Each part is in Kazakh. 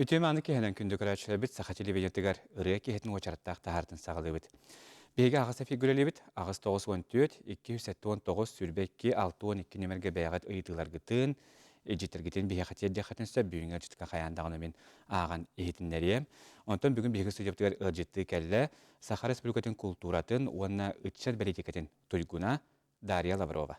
Ütüme anı kehenen kündü körәçülü bit, sağa televiziyetigar ırıya kehetin oçarattaq tahartın sağılı bit. Bege ağısa figüreli bit, ağız 914, 279 sürbe 612 nömerge beyagat ıyıtılar gıtın, ejittir gıtın bihe xatiyat dexatınsa büyünger çıtka xayandağını min ağan ehitinleriyem. Ondan bugün bege süjeptigar ılcıttı kelle, Saxa Respublikatın kulturatın, onna ıtçat belitikatin tuyguna Darya Lavrova.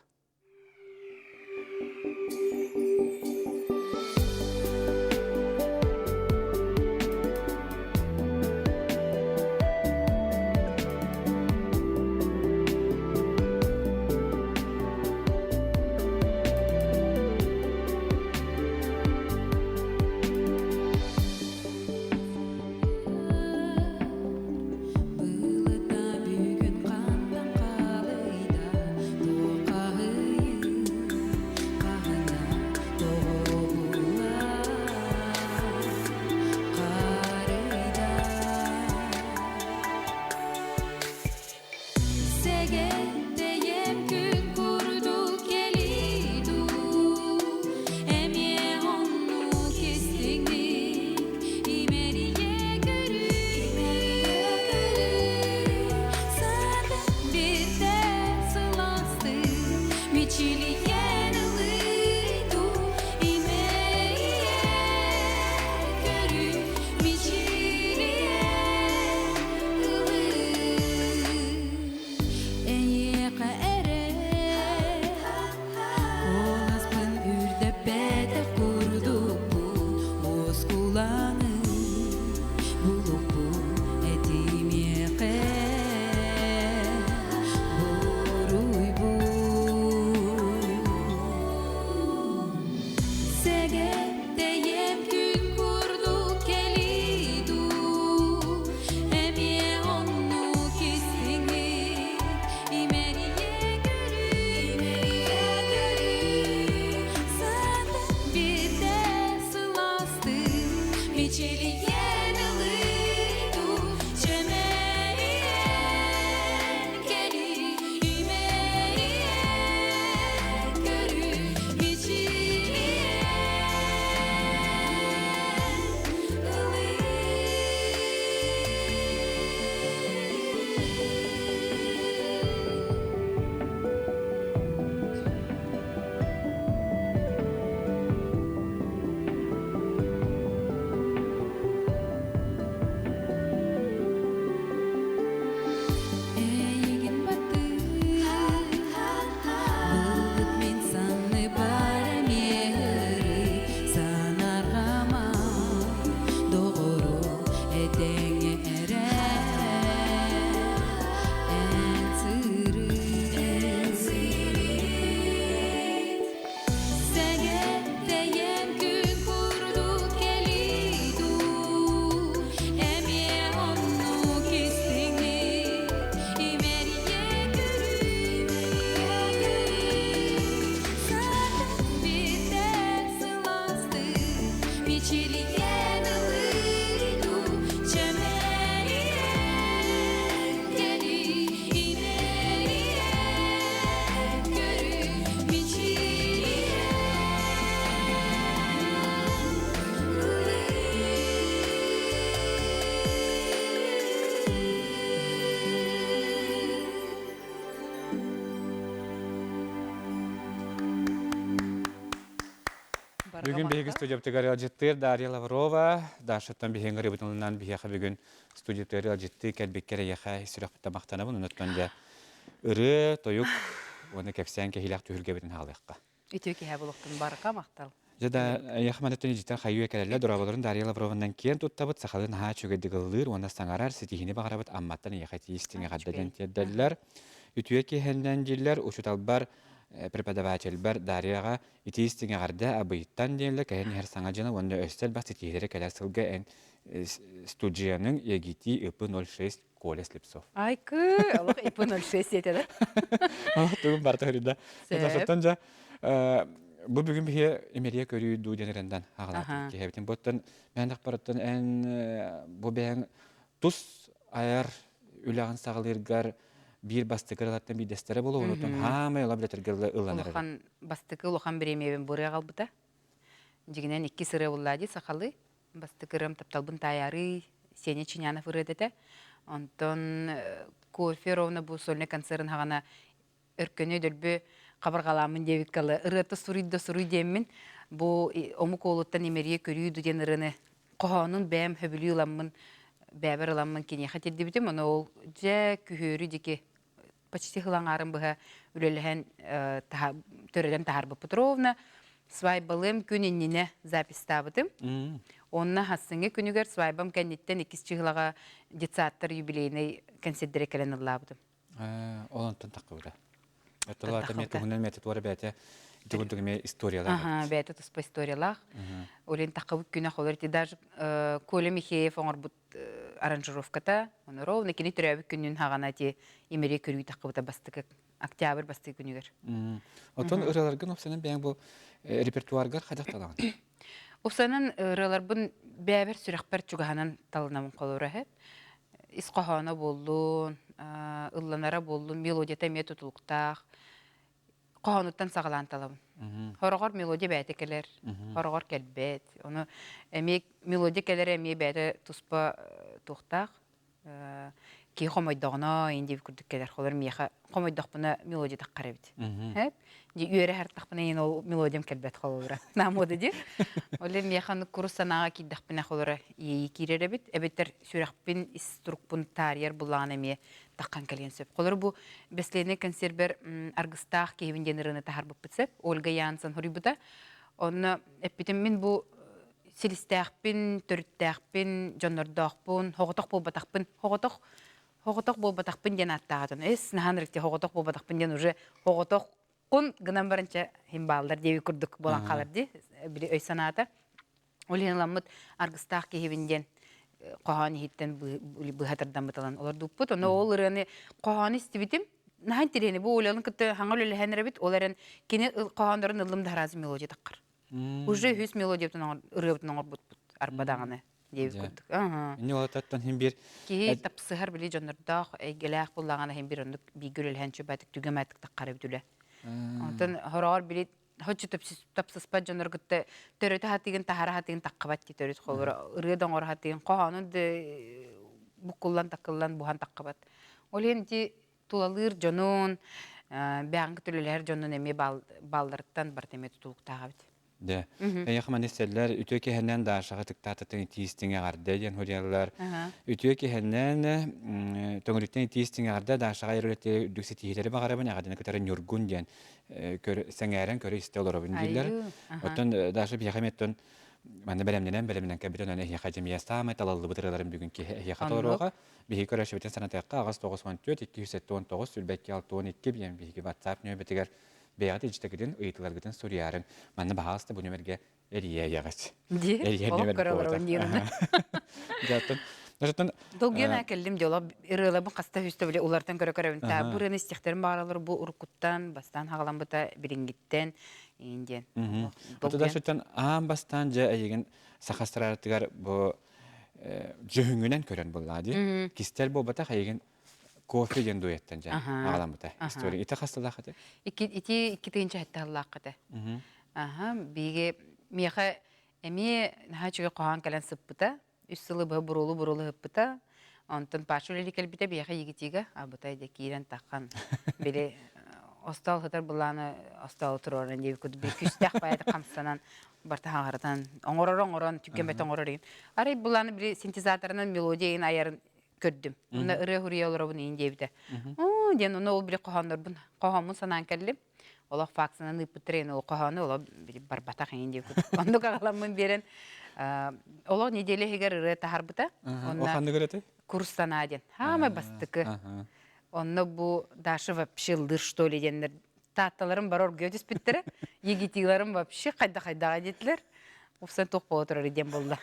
Bugün bir stüdyoda alcıttır Darya Lavrova, daşıttan bir hengari butonundan bir yaka bugün stüdyoda alcıttı kelbekkere yaka sürek bitamaktana bunu unutmanca ırı toyuk onu kepsen kehilak tühülge bitin halıqqa. Ütüki hebuluktun barqa maqtal. Jada yaxmanatın jitten xayyu ekelerle dorabaların Darya Lavrovandan kiyen tuttabıt saxalın ha çögeddigılır ona sangarar sitihini bağırabıt ammattan yaxati istinge qaddagen teddeller. Ütüye kehenden jiller uçutalbar prepodavatelber Daryaga iti istinge qarda abıyttan diyenle kahen her sangacana onda östel bak sitihlere keler sılga en studiyanın yegiti IP06 Koles Lipsov. Ay kı, Allah ipin 06 yetedi. Tuğum barta hırında. Zaten bu bugün bir emeliye körüyü duğdenerinden ağlar. Ki hebetin bottan ben de barattan en bu ben tus ayar ülağın sağlırgar bir bastıkırlattan bir destere bolu unutum. Hama yola biletirgirle ıllanır. Uluhan bastıkı uluhan bir emeğin buraya kalbıda. Ciginen 2 sıra ulladı sakalı. бастыкырым тапталбын таяры Сеня Чинянов ырыдете. Онтон кофе ровно бу сольный концерн хагана өркөнө дөлбү кабыргаламын дебит калы ырыты суруй деммин бу ому колуттан эмерие көрүүдү ден ырыны кохонун бэм хөбүлүламмын бәбер ыламмын кене хатирди битим оны ол же күхөрү дике почти хылаңарын быха үлелеген төрөден тахарбы Петровна свайбалым күниннине запись табытым. Онна хассыңы күнүгер свайбам кәнниттен 2 чыгылага детсаттар юбилейный концерт келен ыллабытым. Олонтон таққыбыра. Аталата мен тугунан метод бар бәте тугунтугуме историялар. Ага, бәте туспа историялар. Олен таққыбык күнә холерти даже Коля Михеев оңорбут аранжировката, оны ровно кини төрәбик күнүн хаганати имере көрүй таққыбыта бастык октябрь бастык күнүгер. Отон ыраларгын опсанан бәң бу репертуаргар хадакталаган. Опсанан ыраларбын бәбер сүрәхбәр чугаһанан талынамын колорахет. Исқахана болдун, ылланара болдун, мелодията методулуктах, қахануттан сағалан талабын. Хорогор мелодия бәті келер, хорогор келбет. Оны мелодия келер әме бәті туспа туқтақ, кей қомайдағына енді күрдік келер. Холар меха қомайдақпына мелодия таққары бет. Үйері әрттақпына ең ол мелодиям келбет қолыра. Намоды де. Оле механы курс санаға кейдақпына қолыра ей керері бет. Әбеттер сүрәқпен иструкпын тарьер бұлағын әме таққан кәлген сөп. Қолыр бұл бәслені консербер арғыстақ кейвінден ұрыны тахар бұп бітсеп. Ольга Янсан хұры бұта. Оны әппетім мен бұл селістәқпен, түріттәқпен, жонырдақпын, хоғытақ бол батақпын, хоғытақ бол батақпын ден аттағатын. Әс нахан ректе хоғытақ бол батақпын ден уже хоғытақ Кун гынан барынча химбалдар деви курдук болан калырды. Бир өй санаата. Олен ламмыт аргыстақ кехевинден қоғаны хиттен бұхатырдан бұталан. Олар дуппут. Оны ол ұраны қоғаны істебітім. Нахан терені бұл оларын күтті хаңал өлі хәнірі біт. Оларын кені қоғандарын ылымды харазы мелодия таққыр. Уже хүс мелодия ұрыбытын оңыр бұт арбадағаны деви курдук. Не олататтан хим бир Ки тапсығар білі жонырдақ, әйгеләқ бұллағаны хим бир ондық бейгір өлі бәтік түгемәтік таққары бітілі. Онтон хороор билет хочу тапсыспа жонор гытты төрөтө хатыгын тахара хатыгын таккабат ки төрөт холор ырыдан ор хатыгын коханын де букуллан таккыллан бухан таккабат. Ол энди тулалыр жонун бәңг төлөлөр жонун эми балдырыттан бар теме тутулуктагы бит. Де. Яхман эселлер үтө кехеннен да шага тыктататын тиистиңе гарды ден хорялар. Үтө кехеннен төңрүттен тиистиңе гарды да шага эрелете дүксе тиһелери багарабын ягадын көтөрөн юргун ден көр сеңерен көрө истелоробун дилер. Оттон дашы бияхаметтон мана белемнен кабитон аны хажымия самай талалды бытыраларын бүгүнкү хакаторога бихи көрөшөтен санатакка агас 94 279 сүлбекки 612 биен бихи WhatsApp нөбетигер бәяты җитәкедән ыйтыларгыдан сориярын. Манны баһаста бу нөмергә эрия ягас. Эрия нөмер. Жаттан Долгена келдим жола ирылабы каста хүстө биле улардан көрө та бурын истихтерин баралар бу уркуттан бастан хагаламбыта бирингиттен инден. Отуда шөттен бастан жа еген сахастрартыгар бу жөһүңүнөн көрөн буллади. Кистер бу бата еген кофе ген дуэттен жа агаламбыта история. Ите хасталахаты? Ити тыгынча хатталлакыты. Биге меха эми хачыга каган калан сыппыта. Үссылы бу бурулу хыппыта. Онтон пашулели келбите бияха йигитига абытай да кирен таккан. Биле остал хатар буланы остал туроран деп күд бир күстәк байды камсанан бартагардан оңорон түккенбет оңорор. Ары буланы бир синтезаторунан мелодияны аярын көрдүм. Уна ыры хурияларыбын индебите. Ден уна ол бир кохандарбын. Кохамын санан келдим. Олар факсынан ыпытрен ол коханы олар бир барбатак индеп күд. Онда кагаламын берен олар неделе хегер ыры тахарбыта. Оханды көрөтө? Курстан аден. Хама бастыкы. Онна бу дашы вообще лдыр что ли дендер. Татталарым бар оргөдүс биттире. Егитиларым вообще кайда детилер. Уфсан тоқ болотыр дем болду.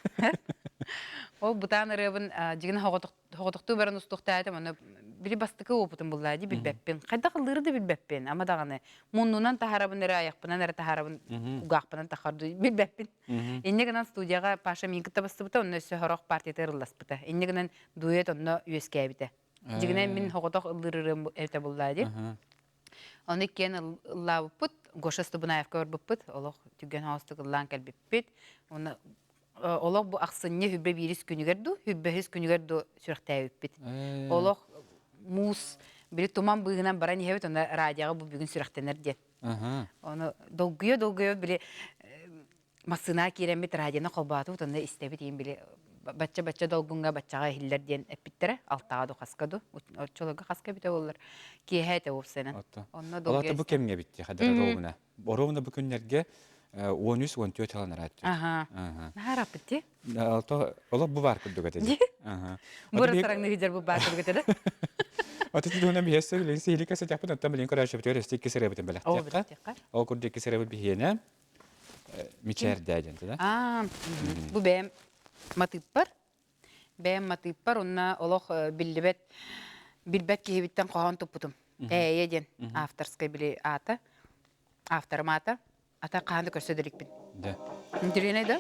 Ол бутан ырыбын жигин хоготукту баран устуктаатым аны били бастыкы опутум буллади билбеппин. Кайда кылдырды билбеппин. Ама даганы муннунан тахарабын ыры аяқпынан ыры тахарабын угақпынан тахарды билбеппин. Иннегенен студияга Паша минкытта бастыбыта, онны сөхөрөк партиятер ылласпыта. Иннегенен дуэт онно үескәбите. Жигинен мин хоготок ылдырырым эте буллади. Оны кен ыллабыппыт, Гоша Стубунаевка барбыппыт, олох түген хаустык ыллан келбиппит. Оны олох бу аксынне хүббе бирис күнүгерду, хүббехис күнүгерду сүрәктәйбит. Олох мус бир туман быгынан бара нехебет, онда радиога бу бүгүн сүрәктенер ден. Оны долгуя биле масына киремит радиона колбату, онда истебит ин биле бачча долгунга баччага хиллер ден эппиттере, алтаға хаскаду, очолога хаска бите боллар. Киехете опсена. Онна долгуя. Олата бу кемге битти хадара ровна. Боровна бу күннерге 13-14 таланар аттı. Нахар аппетти? Ола бу бар күрдүгө теди. Бура сараңны хижер бу бар күрдүгө теди. Отет дуна би хессе лен сели каса тапын аттан билен караш битер стик кесере битен белек. О күрдү кесере бит бихене. Мичер дайден да. Бу бем матыппар. Бем матыппар онна олох биллибет билбет кебиттен коон тупутум. Еден авторская били ата. Авторым ата. Ата қанды көрсөділік бін. Да. Үндіріне да?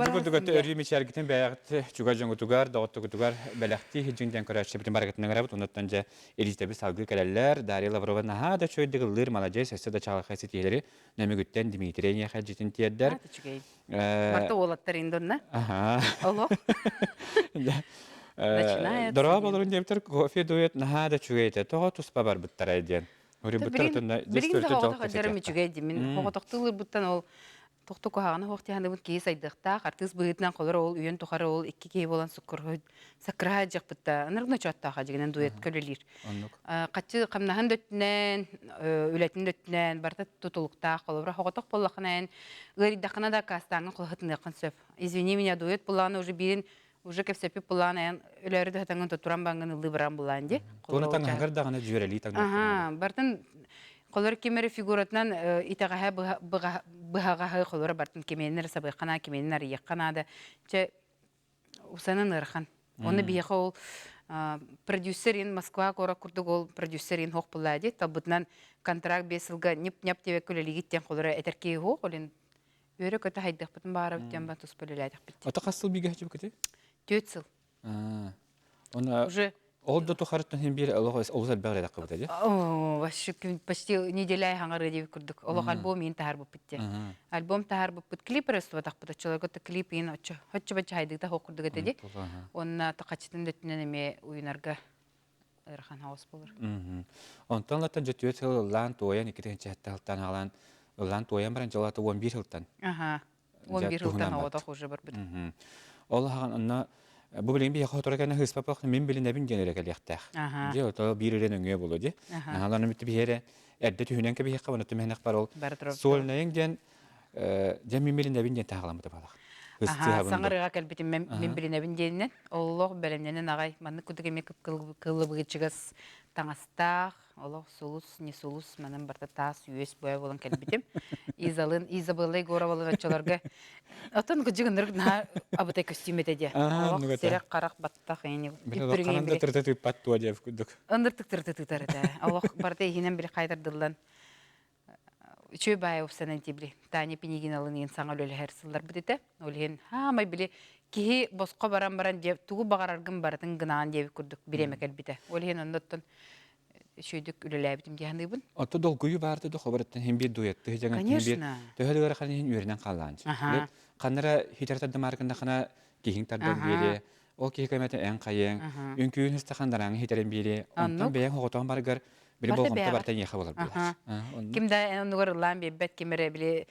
Бүгүрдүгөтө өрүмү чаргитен баягыты чуга жоңутугар, доготтугутугар белекти хижинден көрөчү битин барагытын грабыт, ондан же элистеби салгы келелер, Дарья Лаврова наха да чөйдүгүлөр, молодец, эссе да чалгы сетилери, нөмүгүттен Дмитрий Яхаджитин тиеддер. Марта олаттар индонна. Оло. Дорога болорун дептер кофе дует наха да чугейте, тоо туспа бар буттар айден. Ори буттар тунда дестөртө жок. Жарым чугейди, мен коготоктулур буттан ол Тоқту қағаны хоқтияны бұд кейс айдықта, қартыз бұғытынан қолыр ол, үйен тұқары ол, екі кей болан сақыра жақ бұдта. Анарғына чуаттаға жегінен дует көлелер. Қатшы қамнағын дөттінен, үлетін дөттінен, барта тұтылықта қолыбыра хоғатық болақынайын, ғыридақына да кастаңын қолғытын яқын сөп. Извини меня, дует бұланы уже бірін, уже кепсепіп бұланы, үләрі дұғытаңын тұтыран баңын ұлы бұран бұлан де. Тоны таңғыр дағаны жүйерелі таңғыр. Бартын Колор кемери фигуратынан итагаха быгагаха колор бартын кеменнер сабыкана кеменнер якканада. Че усанын ырхан. Оны бияха ол продюсерин Москва кора курдук ол продюсерин хок буллади. Табытнан контракт бесилга нип-нип тебе көлелигиттен колора этерки хок олен өрө көтө хайдык бутун баара бүттен ба тус бөлөлөдик бит. Ата касыл биге хачып кете? 4 жыл. Она Уже олду то харыттан хем бир Аллах олзар бәгълә кыбыта ди. вообще почти неделя хаңары деп күрдүк. Олох альбом ин тахар буппитте. Альбом тахар буппит клип рестова тахпыта человек это клип ин очо. Хоччо бача хайдык та хок күрдүк эти. Онна тақачтын дөтүнөн эме уйнарга ырхан хаус болор. Онтан латан жетүет лан тоян икитен чатталтан алан лан тоян баран жалата 11 жылдан. 11 жылдан авада уже бар бит. Ол хаган онна бу билен бия хоторганы хыспапак мен билен небин генерек электах. Же ото биререн өңө болу ди. Аланы бит биере эрде түһүнөн ке бия кабаны төмөнөк бар ол. Солнайын ген мен билен небин ген тагыламды балак. Саңарыга келбитим мен билен небин генен. Оллох белемнен агай манны күтүгө мекип кылыбыгы чыгас таңастак. Олох сулус не сулус манын барта тас үес бой болон келбитим. Изабеллай гора болон ачаларга отон гыжыгындыр на абытай костюм этеде. Олох серек карак баттак эни. Кананда тыртып паттуа деп күдүк. Ындыртык тыртытыр да. Олох барта хинен бир кайдырдылан. Чөй бай опсанан тибли. Таня Пенегиналын ен саңа өлелер сылдар битете. Олен хамай били ки боско баран деп тугу багараргын бардын гынаан деп күрдүк. Биреме келбите. Олен ондоттон шүйдік үлеләбітім дегенігін. Ото долгую барды да хабараттан хем бир дуетті. Конечно. Төхөлігері қанын өрінен қалланчы. Қаннара хитертарды маркында қана кейін тардан бері, ол кейі көмәтін ән қайын, үнкүйін үсті қандараңы хитерен бері, онтан бәйін хоғытуан барығар, білі болғымта бартан еқі болар болар. Кімді әнігір ұлан бәт кемері білі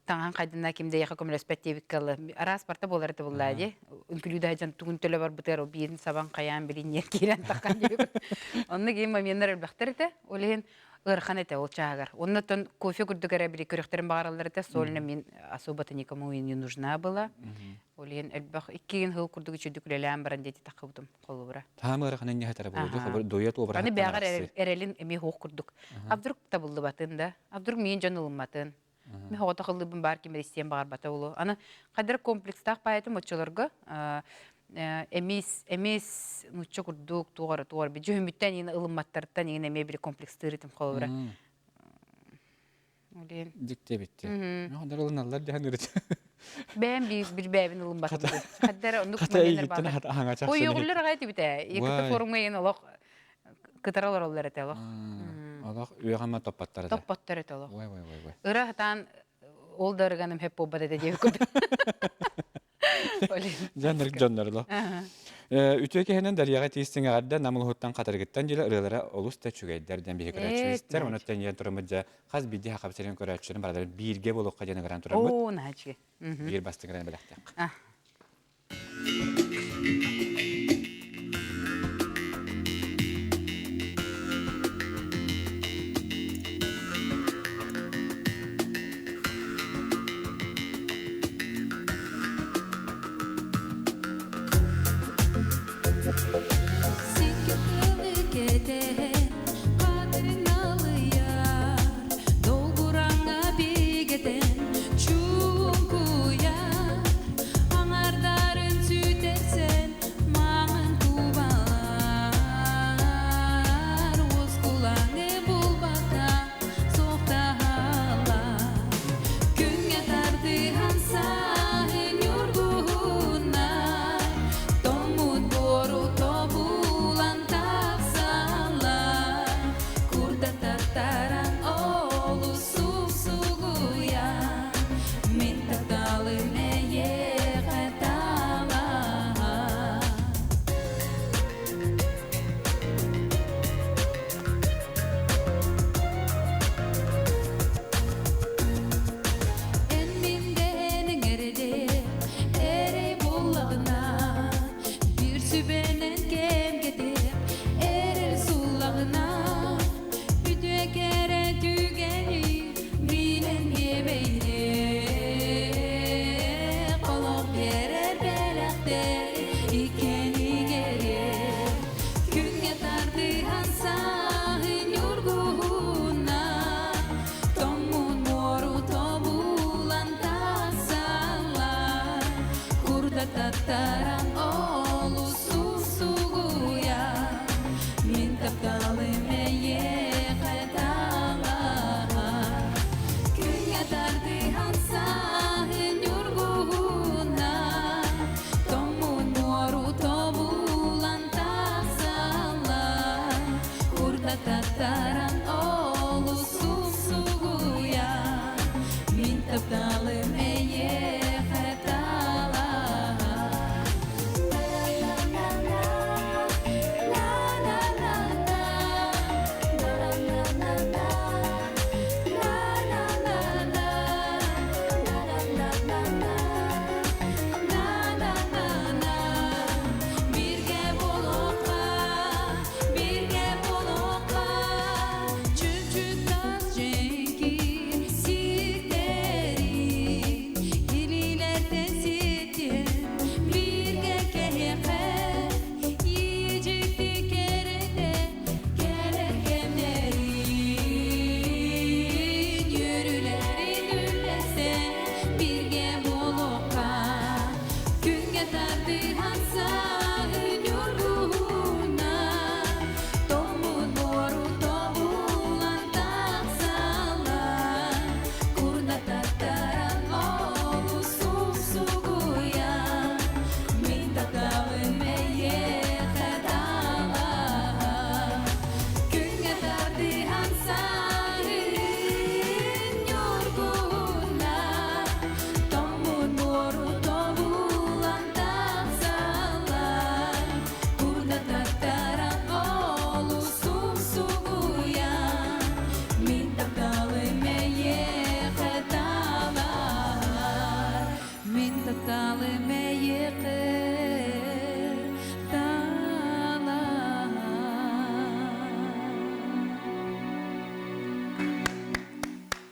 таңған қайдына кемде яқа көмілі өспәттебік калы. Арас барта болар әті болады. Үнкілуді әжан түгін төлі бар бұтыр, ол бейін сабан қаян білін ер кейлен таққан деп. Онны кейін моменттер әлбәқтір әті, олеген ұрқан әті ол чағығар. Онны тон кофе күрдігер әбілі көректерін бағаралар әті, солына мен особаты никому не нужна была. Олеген әлбәқ 2 ген хыл күрдігі чүді күлелән баран деті тақы бұдым қолы бұра. Тамы ұрқанын не хатары болды, дует обыра хаттан ақсы. Аны бәғар әрелін әме хоқ күрдік. Абдұрк та бұлды батын да, Абдұрк мен жан ұлыматын. Мен хоғыта қылыбын бар кемер істен бағар бата олу. Аны қадыр комплекстақ байытым өтчілергі әмес нүтчі күрдік туғары. Бі жөміттен ені ұлыматтарыттан ені әме бір комплекстыр етім қолыбыра. Дикте битти. Ондар олын аллар деген үрет. Бәм бір бәбін ұлымбаты бұды. Қадыр ондық Қата егіттен аңа чақсыны. Ой, ұғылыр ғайты біті. Екіті форумға ені олық кытаралар олар әті олық. Олақ үйеғама топпаттары да. Топпаттар әті олық. Вай. Ыра хатан ол дырганым хеп болбады деп көрдүм. Жаннар ло. Үтөке хенен дарияга тиистиңе гадда намыл хуттан катаргыттан жылы ырылара олус та чүгәйдәрдән бихе көрәчүстер. Онуттан ян турамыджа хаз бидди хакапсерен көрәчүрен бардар бирге болук кадена гран турамыд. О, начи. Бир бастыгыран беләктәк. tattaran olu susuguya min taptalım eye khatala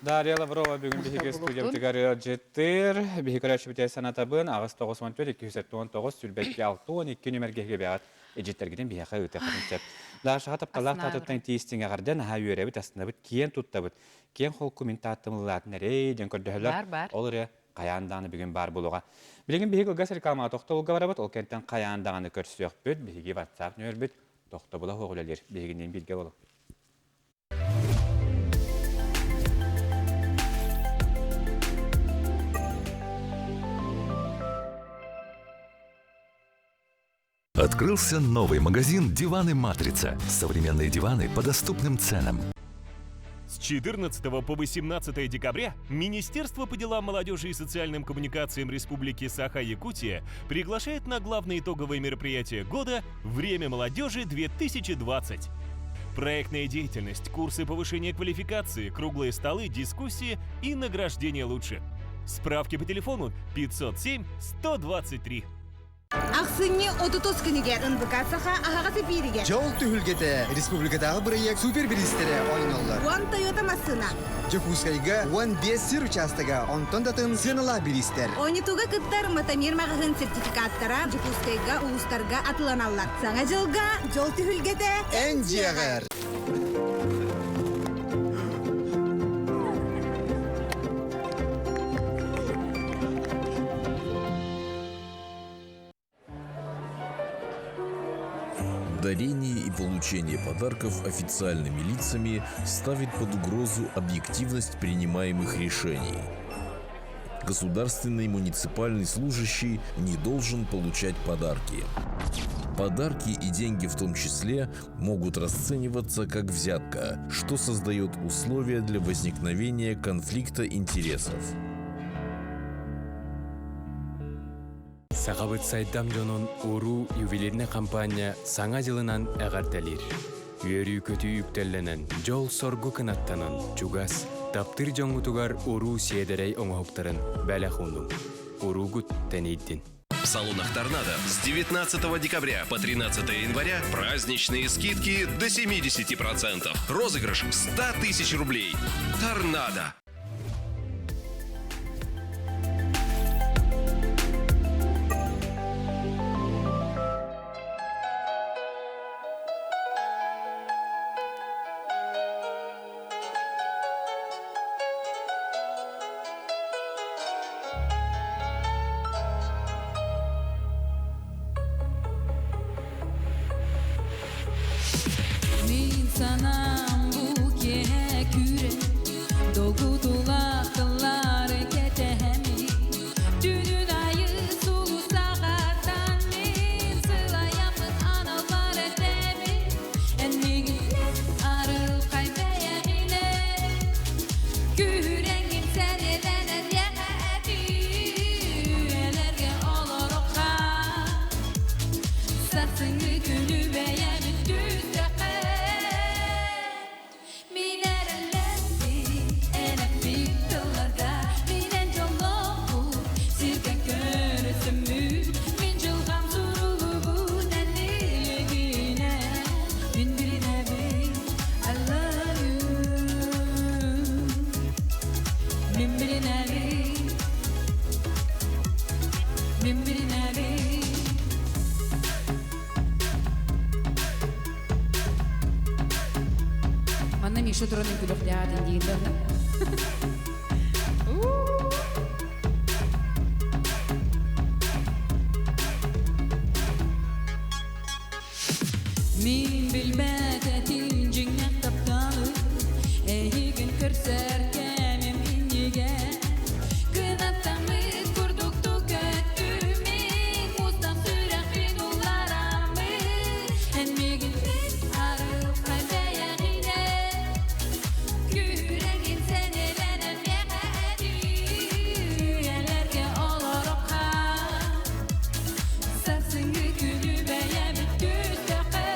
Дарья Лаврова бүгін бігеге студиябытыгар жеттір. Бігеге рәшібіте санатабын ағыз 9-14-219 сүлбәтке 6-12 нөмергеге бәғат әжеттергеден бігеға өте қатынсеп. Лашыға тапқалақ татыттан тейістіңе ғардан аға үйеребіт астынабыт, кен тұттабыт, кен қолқы мен таттымылатын әрейден көрдіғілер, ол үрі қаяндағыны бүгін бар болуға. Білеген бігеге ғасыр қалма тоқты олға барабыт, ол кенттен қаяндағыны көрсіөк бүт, бігеге ватсап нөр бүт, тоқты бұла оғылелер, бігенен білге болу. Открылся новый магазин «Диваны Матрица». Современные диваны по доступным ценам. С 14 по 18 декабря Министерство по делам молодежи и социальным коммуникациям Республики Саха-Якутия приглашает на главное итоговое мероприятие года «Время молодежи-2020». Проектная деятельность, курсы повышения квалификации, круглые столы, дискуссии и награждение лучше. Справки по телефону 507-123. Ақсынне 30 күніге ындықасыға ағаға сепириге. Жол түхілгеті республикадағы бірейек супербилистері ойналар. Уан Тойота масына. Жекускайға 15 сыр участыға онтондатын сынала билистер. Ойнитуға кыттар матамир мағығын сертификаттара Жекускайға уыстарға атыланалар. Саңа жылға жол түхілгеті Ән жиағыр. Дарение и получение подарков официальными лицами ставит под угрозу объективность принимаемых решений. Государственный муниципальный служащий не должен получать подарки. Подарки и деньги в том числе могут расцениваться как взятка, что создает условия для возникновения конфликта интересов. Сағабыт сайдам жонун уру ювелирне компания саңа жылынан әғарталир. Үйөрі көтü үктелленен жол соргу кынаттанын чугас таптыр жоңутугар уру седерей оңоқтарын бәлі хундум. Уругут тәнейдін. В салонах «Торнадо» с 19 декабря по 13 января праздничные скидки до 70%. Розыгрыш 100 000 рублей. «Торнадо». Sanam bu keküre Dokutular kıllar ketehemi Dünün ayı sulu sağatan min Sılayamın analar etemi En migin arıl gülübeye düzdeke Minerallendi ene bittolarda Minen jollobu sirke körüsümü Min jılgam surulubu nendiligine Min birine bir I love you Min birine bir Min birine bir Манна Миша туранын күлөклядын дейін Min bilmədətin cinnət tapdalı Eğin kırser kemim inniga Kınattamı kurduktu kötümün Mustan sürekli nullaramı Enmigin arıl kalbeyağine Yüreğin senelenen yeğedi Yerlerge olarakha Sarsıngı gülübeye büttüzdeke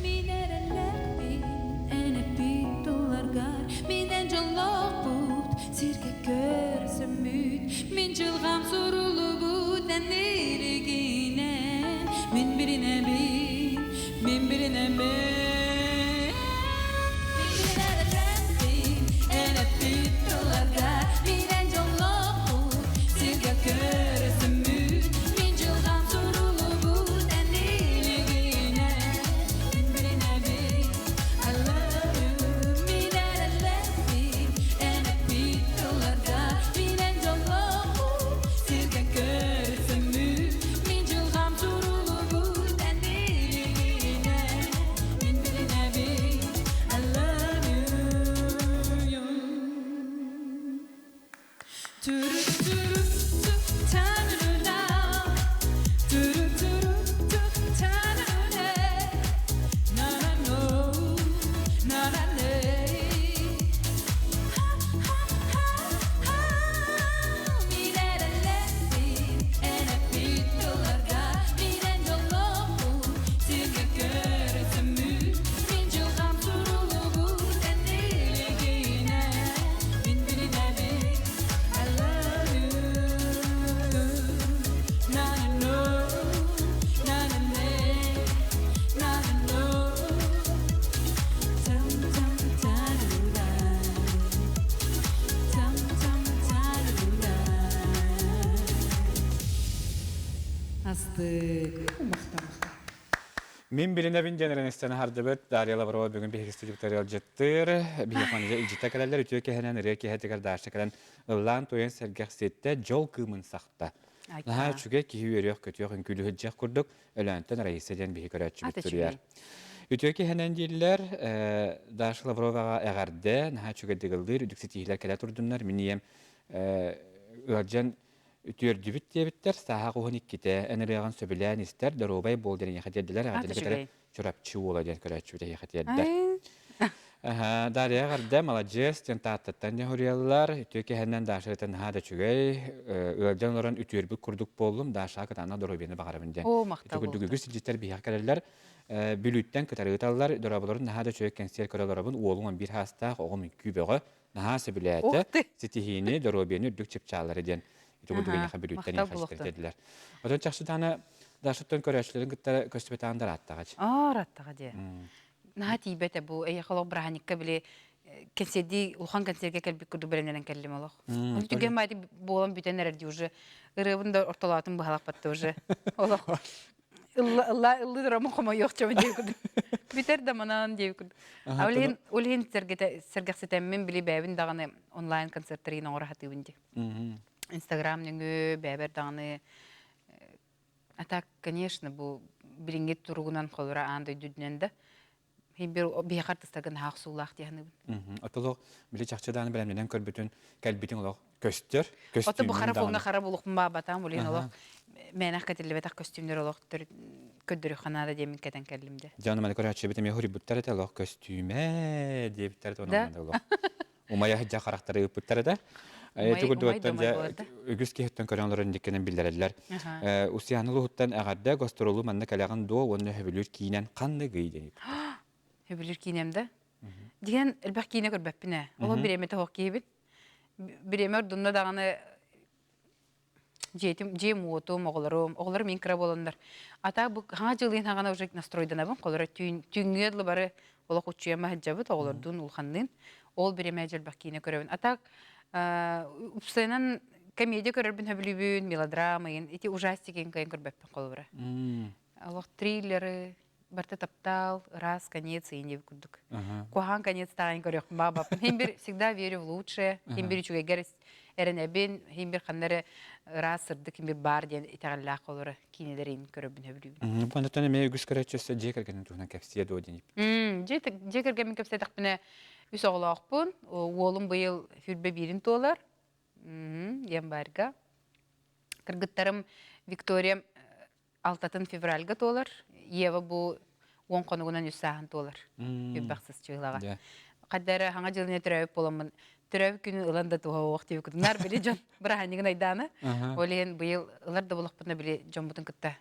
Minerallerin enep dolargar Minen jolloq but sirke körsümüt Min jılgam surulu but nendiligine Min birine bir, min birine bir Minerallerin enep dolargar Minen jolloq but sirke körsümüt Min jılgam surulu but nendiligine Min birine bir I love you Minerallerin enep dolargar Minen jolloq but sirke körsümüt Min jılgam surulu but nendiligine Min birine bir I love you Türüp türüp tanrına Türüp türüp tanrına Na na no na na ne Ha ha ha ha Minerallerin enep dolarga Minen jolloq sirke körsümüt Min jılgam surulu but nendiligine Min birine bir I love you Na na no na na ne na na no Tam tam tarula Tam tam tarula Astık Muhtar Min biline bin generenistene hardebet Darya Lavrova bugün bir hristi tutorial jettır. Bir yapanıca ilcita kadarlar ütüye kehenen reki hetikar daşta kadan ıllan toyen sergah sette jol kımın sakta. Naha çüge kihi veriyor kötüyor ünkülü hıccak kurduk. Ölenten reis eden bir hikaretçi bitiriyor. Ütüye kehenen diller Darya Lavrova'ga eğarde. Naha çüge digildir. Üdükse tihler kala turdunlar. Miniyem ılcan ütüyor dübüt diye bitter. Saha kuhunik kite. Eneriyagan söbülen ister. Darobay bol denen yakatiyediler. Ağadili çorapçı olacak hikaretçi bite yakatiyediler. Darya garda malajes ten taattan ne huriyallar ütüke henden daşırtan hada çügey ılcan oran ütürbü kurduk bollum daşa katana dorobeni bagarabından. O maktab oldu. Ütügü silcitler bir hakareller bülütten katarıtallar dorabaların hada çügey kensiyer karalarabın oğlum bir hasta oğlum kübege nahası bilete sitihini dorobeni ürdük çipçaları den. Ütügü dünya bülütten yaşatırdılar. Odan çaşıtana daşıttan köreçlerin gıtta köstübetan darattagaç. Rattaga diye. Nahati bete bu ey xalaq brahanikka bile kensedi ulhan kenserge kelbi kurdu beleneren kellim aloq. Tügen maydı boğulan büten erdi уже. Irıbın da ortalatın bu halaq battı уже. Oloq. Illı duramın koma yok çabı diye kurdu. Biter de manan diye kurdu. Olehin sergahsetemmin bile bebin dağını online konsertlerin orahati bindi. Instagram nüngü beber dağını atak, конечно, bu biringet turugunan kolura andı düdnende. Bir kartыстагын haqsullaq diýəni. Atolog bile çaqçadan bilemden kör bütün kelbitin olaq köstür. Ota bu xarafona xarab oluq ma batan bolyn olaq. Menaq katilbetak kostümler olaq ködürü xanada demin keten kellimde. Canım ali koraçı bitem yahuri buttar ta olaq kostüme diye bittar da ondan olaq. Umaya hajja karakteri buttar da. Тugurduаттан үгүс киһеттен көрәнләрен диккенен билдерәләр. Усяны луттан агадда гастролу манна калаган до онны хөбүлүр кийнен канны гыйды. Хөбүлүр кийнемдә. Диген элбәк кийне көрбәппине. Ола биремете хок кийбит. Биремер дунна даганы жем отум огларым мен кира болондар. Ата бу хаңа жылын хагана уже настройдана бун колора түңгөдлө бары ола кучуяма хаҗабыт оглардын улханнын. Ол биреме элбәк кийне көрөбүн. Ата упсенан комедия көрөрбүн хөбүлүбүн, мелодрама, эти ужастикен кайын көрбөппүн колора. Аллах триллеры Барта таптал, раз, конец, и не выкудук. Кухан конец тагын көрөк баба. Химбир всегда верю в лучшее. Химбир чуга герес эренебин, химбир ханнары раз сырдык, химбир бар ден итагаллах колора кинелерин көрөбүн хөбүлүбүн. Бандатан эме үгүс көрөчөсө жекерген тугунан кепсие до денип. Жекерген кепсе такпыны үс оглоокпун. Уолум быйыл хүрбе бирин толар. Январьга. Кыргыттарым Виктория 6 февральга толар. Ева бу 10 конугунан үсәһен толар. Бәхсез чыйлага. Каддары хаңа җылына төрәп боламын. Төрәп күнү ыланда туга вакыт юк. Нар бире жон бираханигын айданы. Олен быйыл ылар да булакпына бире жон бутын кытта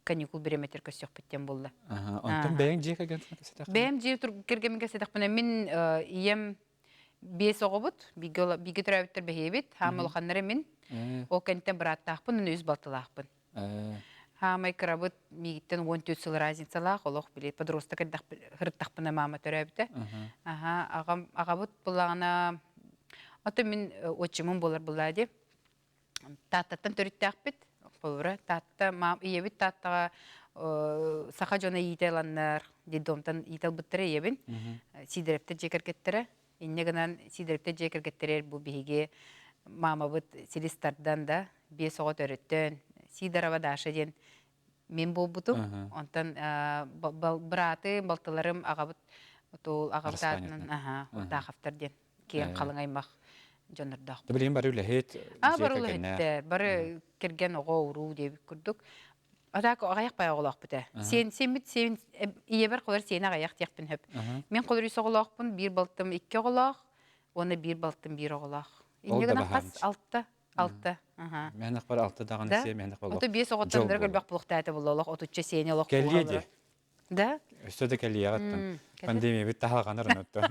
каникул биреметер көсөк биттен булды. Онтан бәйин жекерген сәтәк. Бәйим жер тур кергән сәтәк менә мин ием бес огыбыт, биге төрәптер бәһебит, һәм ул ханнары мин о кенттен бираттакпын, үз балтылакпын. Хамай крабыт мигиттен 14 сыл разницалах, олох билет подросток хырттакпына мама төрәбите. Агабыт булагана аты мин отчимым болар булады. Таттан төрүттәкпит. Болора татта мам иебит таттага саха жона ителаннар, дедомтан ител биттере иебин. Сидерепте жекеркеттере. Иннегенен сидерепте жекеркеттерер бу биге мама бит силистардан да бес ого төрөттөн Сидорова Даша ден мен болбутум. Онтан браты, балтыларым агабыт агабытатын, дахафтар ден кийин калың аймак жонордак. Билем бары үлехет. Бары үлехет. Бары керген ого уруу деп күрдүк. Атак аяк бай оголак бите. Сен иебер колор сени аяк текпин хөп. Мен колор үс оголакпын, бир балтым 2 оголак, оны бир балтым 1 оголак. Иннеген кас 6. Мен акбар 6 даган се мен акбар. Ото 5 оготтандыр көлбак булуктаты булалак, отучча сени олак. Келди. Да? Өстөдө келиягаттан. Пандемия бит тахалганыр онотто.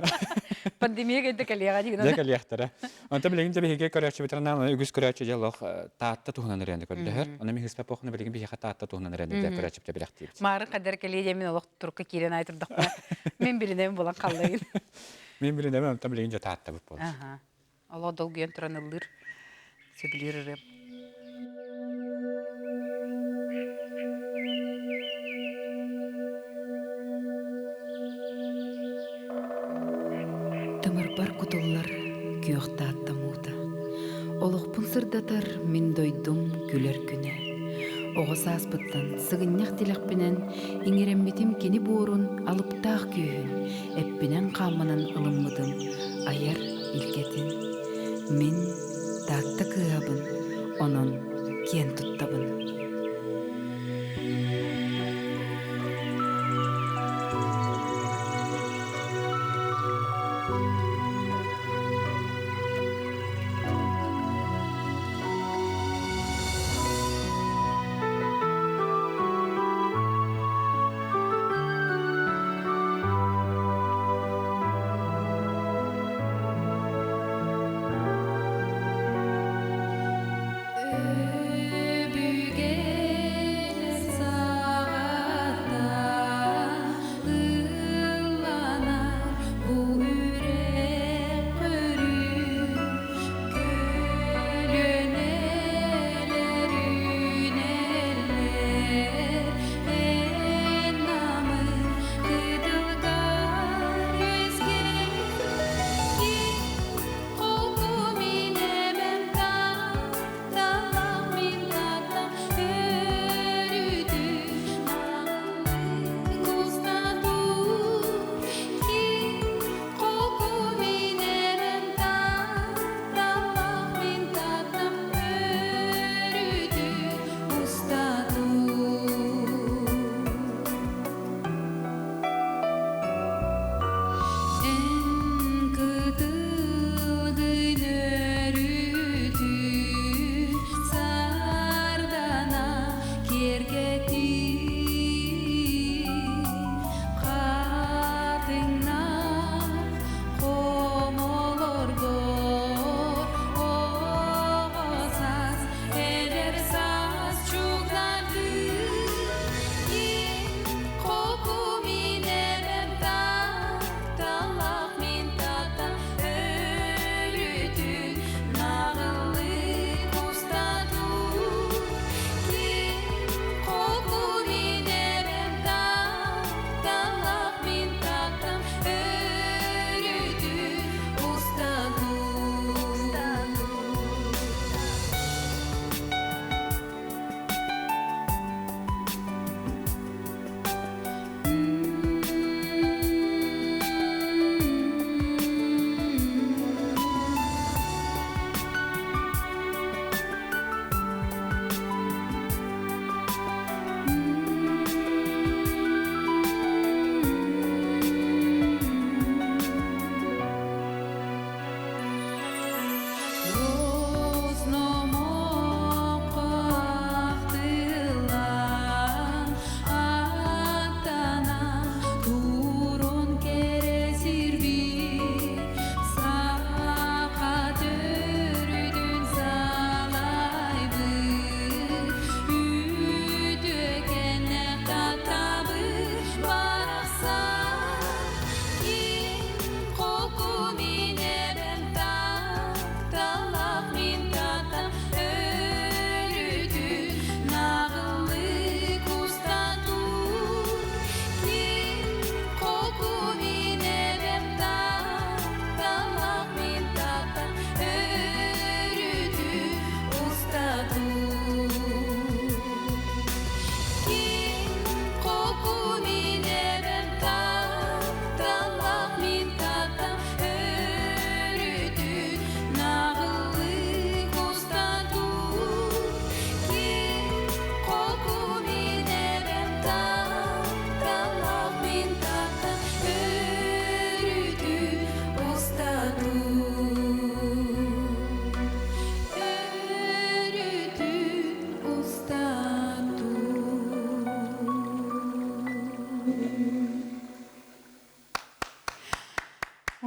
Пандемия генде келияга дигән. Да келияктара. Онта билеген дә биге көрәче битернан үгүс көрәче ялык таатта туһунан ренде көрдәр. Аны ми хиспа похны билеген биге таатта туһунан ренде дә көрәче бите билектир. Мары кадәр келия мен олак турка кирен айтырдык. Мен биринем булан калдыгын. Мен биринем онта билеген дә таатта бит бол. Алла долгыен туранылыр. Сөбүлүрүп. Тымырбар кутуллар күйөкта аттамууда. Олықпын сырдатар мен дойдум күлер күне. Оғысаспыттан сығыннақ тіліқпінен еңеремметім кені борун алыптақ күйін. Әппінен қамынан ылыммыдым аяр илкетін. Мен татты кыабын, онон кен туттабын. Büyük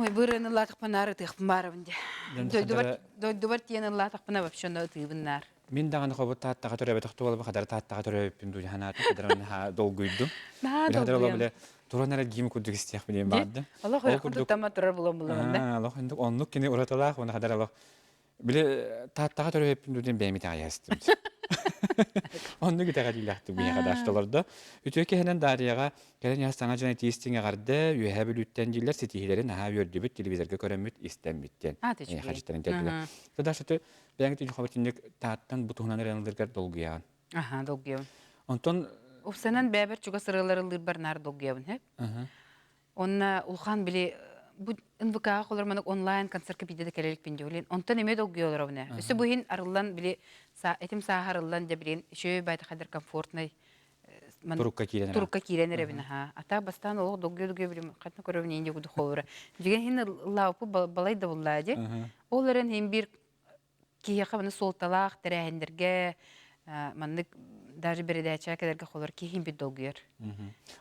Ой, бұрын ұлатық панары тұйықпын барыбын де. Дойдубар тиен ұлатық пана вообще-но тұйыбыннар. Мен дағаны қобы таттаға түрәбе тұқты болы қадар таттаға түрәбеппін дұй ханатын қадар долгүйдім. Қадар ола біле тұран әрі геймі күрдік істеяқ білем барды. Allah қойқын тұттама тұрар болам болам. Allah онлық кені ұраталақ, оны қадар алақ. Біле таттаға түрәбеппін дұйден бәймет аястым. Онны гитага дилахты бия кадашталарда. Үтөке хенен дарияга келен ястаңа жана тиистиңе гарды үйе бүлүттен дилер сетихилерин ха көрдүбүт телевизорга көрөмүт истембиттен. Хажыттарын телдилер. Тадашты бәңгити хабатинек тааттан бутугунан ренлерге долгуян. Аха, долгуян. Онтон Упсанан бәбер чуга сырылар барнар долгуян хеп. Онна улхан биле bu NVK kolormanak online konsertke bidede kelelik pinjolin. Ontan emed olguyorlar avne. Üstü bu hin arılan bile etim saharılan debilen şöyle bayta kadar komfortnay. Turukka kirenere bine ha. Ata bastan oluq dolguyor bilim. Katna korovne indi gudu xolura. Jigen hin laupu balay da bulladı. Onların hem bir kiyaqa bana soltalaq terehenderge mandık даже передача кадерге xolur ki hem bir dolguyor.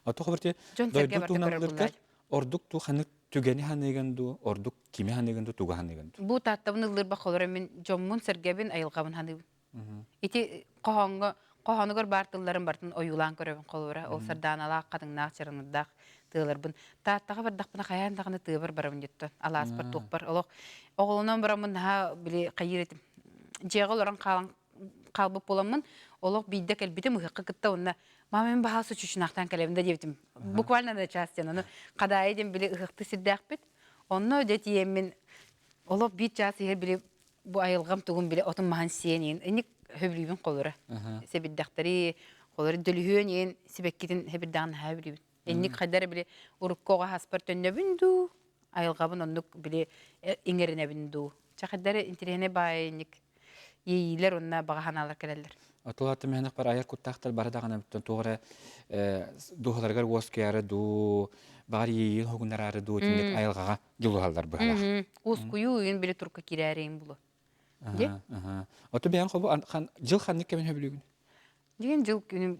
Ata xabarti doydu Orduk tu hanik tügeni hanıgandu, orduk kimi hanıgandu, tuga hanıgandu. Bu tattavın ılır bakılır min jommun sergebin ayılgabın hanıgın. İti qohonu gör bartılların bartın oyulan köröbün kolura. O sardanalar kadınlar çarınırdak tığılır bun. Tattağı bardak buna kayan dağını tığır barabın juttu. Alas bar tuq bar. Oğlunan baramın ha bile kayır etim. Jeğil oran kalbıp olamın. Oluq biydek elbite mühiqqı kıtta onunla. Мамин бахасы чучунактан келебинде дебитим. Буквально на частен аны кадайдым биле ыхты сиддакпит. Онно дети емин олоп бит час егер биле бу айылгам тугун биле отун махан сиенин. Эник хөблүбүн колура. Себиддактары колура дөлүхөн себеккитин хебирдан хөблүбүн. Эник кадар биле уруккога хаспар төннөбүндү. Айылгабын оннук биле иңеринебүндү. Чакадары интерене байник. Ейлер онна баганалар келелер. Атылаты мәнік бар аяр күттақтар барадағына бүттен тоғыра дұғыларғар оскияры ду, бар ейін хоғындар ары ду, тіндек айылғаға гилуғалдар бұғалақ. Оскую үйін білі тұрқа керәрейін бұлы. Оты бәйін қолбы жыл қаннық кәмен хөбілігін? Деген жыл күнім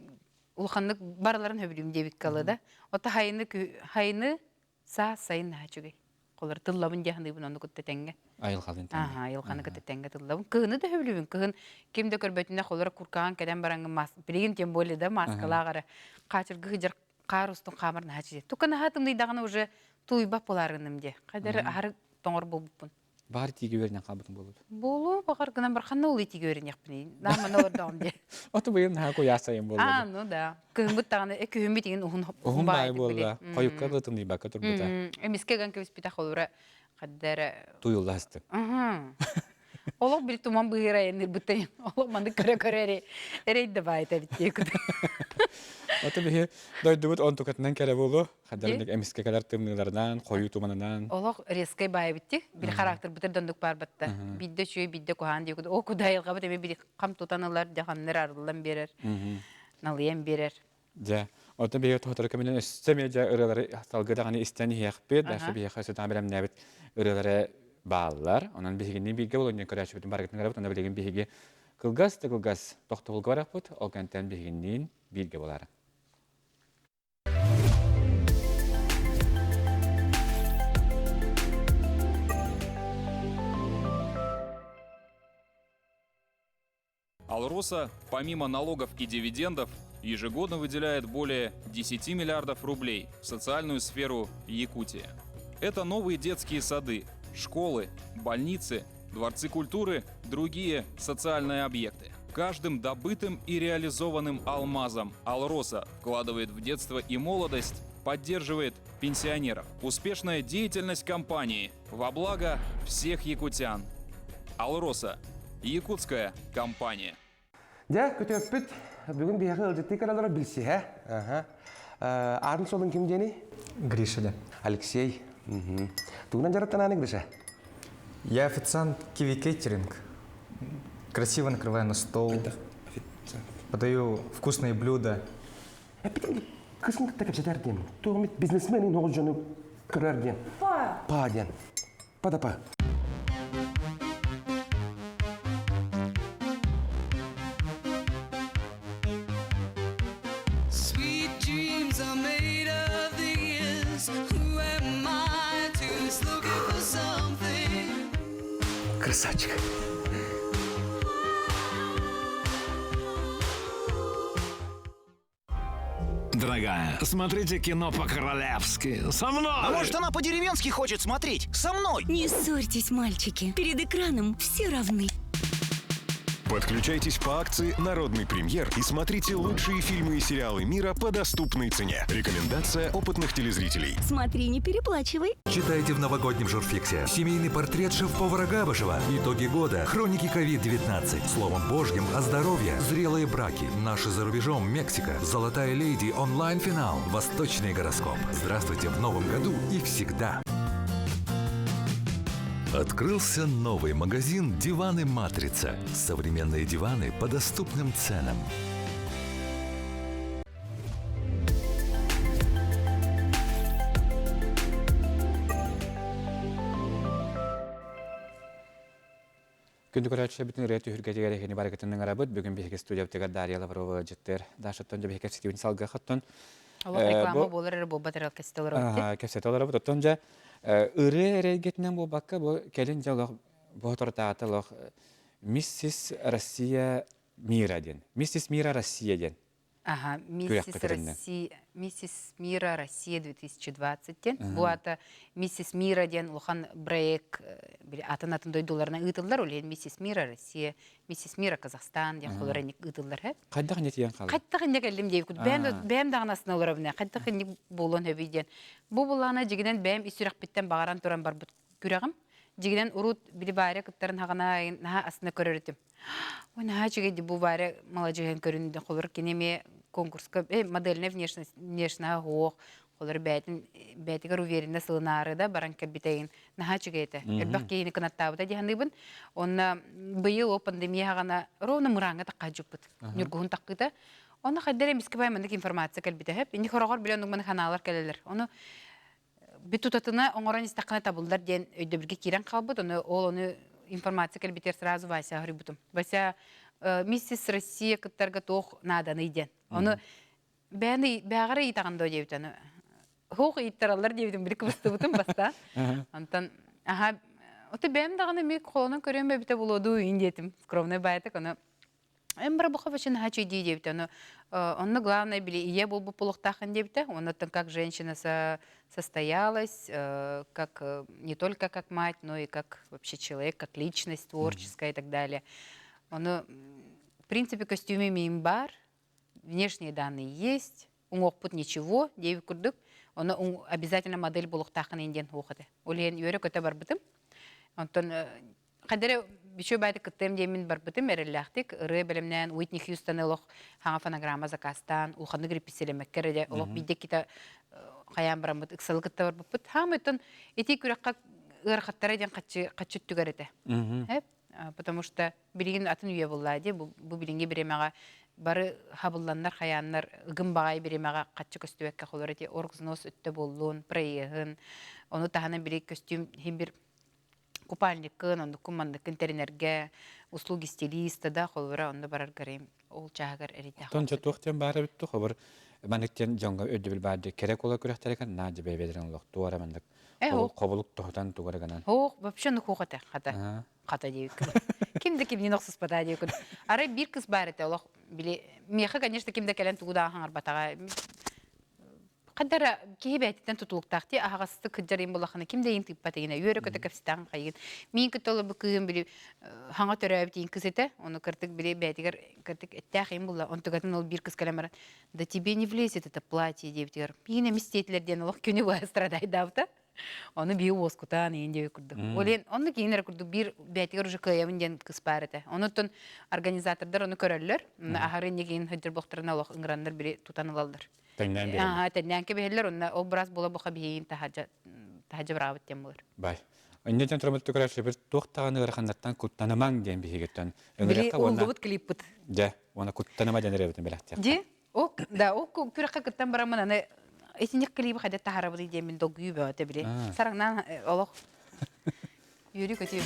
ұлқанлық барларын хөбілігін дебік қалы да. Оты хайыны сайын нәчігі. Қолар тыллабын жағындыбын оны күттетенге. Айылғалын тәңге. Айылғаны күттетенге тыллабын. Кығыны да хөбілігін. Кығын кемді көрбетінде қолар күркаған кәден бараңғы білеген тем болы да маскалағары. Қачыр ғыжыр қар ұстын қамырын хәчіде. Тұқаны хатымдайдағаны уже туйбап боларынымде. Қайдары ары тоңыр болбыппын. Бар тиге өрінен қабытын болуды? Болу, бағар ғынан бар қанна олы тиге өрін яқпын. Наман олар дауым де. Оты бұйын наға қоясайын болуды? Ну да. Күйін бұттағаны, күйін бітеген ұғын бай болды. Қойыққа ғытын дейбі бақы тұрбыда. Емеске ған көбіс бітақ олыра қаддары. Туйылды асты. Олық бір туман бұғыра енір бұттайын. Олық манды көрі-көрі әрейді байта бітте күді. Оты бігі дойды бұд 10 тұқытынан кәрі болу. Қаддарындық әмеске кәлер тымныларынан, қойу туманынан. Олық рескай бай бітті. Bir характер бұтыр дөндік бар бұтты. Бидді шөй, бидді көған дейкуді. О күдайылға бұт әме бір қам тұтанылар дәғанлар арылан берер. Налыян берер. Жа. Оты бігі тұқтыры көмінен өстеме жа ұрылары салғыдағаны істені еқпет. Дашы бігі қайсыдан білем нәбіт ұрылары баллар. Онан бігінен бірге бол, онен көрәші бүтін барғытын қарабыт. Онда білеген бігі қылғас тоқты болғы барақ бұт. Ол кәнттен бігінен бірге болары. Алроса, помимо налогов и дивидендов, ежегодно выделяет более 10 миллиардов рублей в социальную сферу Якутии. Это новые детские сады, школы, больницы, дворцы культуры, другие социальные объекты. Каждым добытым и реализованным алмазом Алроса вкладывает в детство и молодость, поддерживает пенсионеров. Успешная деятельность компании во благо всех якутян. Алроса. Якутская компания. Да, көтөппүт. Бүгүн бияғы ылжытты каралары білсе, арын солын кім дені? Гриша. Алексей. Тугынан жараттан аны, Гриша? Я официант Kiwi Catering. Красиво накрываю на стол. Подаю вкусные блюда. Кысында такап жатар дем. Тоғымет бизнесмени ноғыл жоны көрер дем. Па дем. Па. Dreams are made of these. Who am I to slow красавчик. Дорогая, смотрите кино по-королевски. Со мной! А может, она по-деревенски хочет смотреть? Со мной! Не ссорьтесь, мальчики. Перед экраном все равны. Подключайтесь по акции «Народный премьер» и смотрите лучшие фильмы и сериалы мира по доступной цене. Рекомендация опытных телезрителей. Смотри, не переплачивай. Читайте в новогоднем журфиксе семейный портрет шеф-повара Габышева, итоги года, хроники COVID-19, словом божьим о здоровье, зрелые браки, наши за рубежом, Мексика, золотая леди, онлайн-финал, восточный гороскоп. Здравствуйте в новом году и всегда. Открылся новый магазин «Диваны Матрица». Современные диваны по доступным ценам. Күнді көрәтші бүтін рет үйіргәдегер екені барекетінің арабыд. Бүгін бейхеке студиябтыға Дарья Лаврова жеттер. Дашыттан жа бейхеке сетевін салға қаттын. Олық реклама болыр әрі бұл батырал кәсет олар өтті. Кәсет олар өтті. Оттан жа ұры әрегетінен бұл баққа бұл кәлін жа бұл тұртағаты лық Миссис Россия Мира ден. Миссис Мира Россия ден. Ага, Миссис Мира Россия 2020 ден. Бұл аты Миссис Мира ден ұлған брейк атын дойдуларына ұйтылдар. Ол Миссис Мира Россия, Миссис Мира Казахстан ден қолар әнек ұйтылдар. Қайдағы не тиен қалды? Қайдағы не кәлім дейіп күд. Бәм дағынасына олар әбіне. Қайдағы не болуын өбейден. Бұл бұлағына жегінен бәм үсірек біттен бағаран тұран бар бұд көріғім. Жегінен ұрут білі бәрі күттарын хағына асына көрірітім. Ой, наға жегеді бұл бәрі мала жеген көрінді қолыр кенеме конкурска модельне внешна хоқ, қолыр бәтігер уверенді сылынары да баран кәбітейін наға жегеді. Әлбәқ кейіні кінаттабыда дегендейбін. Онна бұйыл о пандемия хағана ровны мұраңға таққа жүппіт. Нүргуғын таққыда. Оны қайдар емеске баймандық информация кәлбіті әп. Енді қорағар білен ұңманы қаналар кәлелер. Оны бітутатына оңыран істаққына табылдар ден өйді бірге керен қалбыд. Оны информация кәлбітер сразу Вася ғырыбытым. Вася Миссис Россия кыттарға тоқ наданы иден. Оны бәғары итағанда өдеуітен. Хоқ иттаралар деуітін бір кібісті бұтым баста. Онтан, оты бәм дағаны мек қолынан көрен бәбіте болуды үйіндетім. Скромный бәйтік. Оны Эмбра Буховичина хачи деевта, он главное были и был бы полухтахан деевта, он это как женщина состоялась, как не только как мать, но и как вообще человек, как личность творческая и так далее. Он, в принципе, в костюме мимбар, внешние данные есть, он опыт ничего, девять курдук, он обязательно модель полухтахан индиан хохоте. Улен юрек это барбытым, он Қадыры біші бәді күттім деймін бар бұтым әріліқтік, ұры білімнен Уитни Хьюстон ұлық хаңа фонограмма закастан, ұлқанды гриппеселемеккер әді, ұлық бейдек кеті қаян барам бұт, ұқсалы күтті бар бұт. Хам өттін еті күрекқа ұрқаттар әден қатшы түгер әді. Потому что білген атын үйе болады, бұл білінге біремеға бары хабылландар, қаянлар, ұғым бағай біремеға қатшы көстюекке қолыр әді, орғызынос өтті болуын, прайығын, оны тағынан білек көстюм бір купальникын, онды кумандыкын теринерге, услуги стилиста да, холвара, онды барар гарим, ол чағығар әрейді. Тонча тоқтен бары бітті, қобыр, мәніктен жоңға өді біл барды, керек ола көректерекен, наджы бәйбедерін олық, туара мәндік, қобылық тоқтан туғары ғанан. Вообще ну қоғаты, қата дейік. Кімді кімден оқсыз бата дейік. Арай бір кіз бар еті, олық, меқі, конечно, кімді кәлен туғыда ағаңар батаға. Қадара кейбі әтеттен тұтылықтақты, ағасысты күджарым болақына кімде ең түйіп батығына, үйері көті көпсітағын қайын. Мен күтті олы бұл күйін білі хаңа түрі әбітейін кізеті, оны кіртік білі бәтігер кіртік әттәқ ең болы, оны түгатын ол бір кіз кәлемаран. Да тебе не влезет это платье, дептігер. Мен әмі стетлерден олық көне бұға страдай даута. Оны бей оскутан ендеуі күрді. Оны кейінер күрді бір бәтігер ұжы қойавынден кіз барыты. Оны түн организатордар оны көрәлілер. Ағарын егейін хүддір бұқтырына олық ұңғырандар бірі тұтан алалар. Тәннән кебелер, онда ол біраз бола бұқа бейін тахаджа бірағып өттен болыр. Бай. Önce tramıtı körəşə bir toxtağını qırxanlardan kuttanamang deyən bir hegətdən. Bili olğubut klip bud. Ja, ona kuttanama denir evdən belətdə. Di, o da o pürəqə qıttan baramın ana etnik klibi xədə taharabı deyən min doğuyu bəətə bili. Saraqnan oloq. Yürü kötü.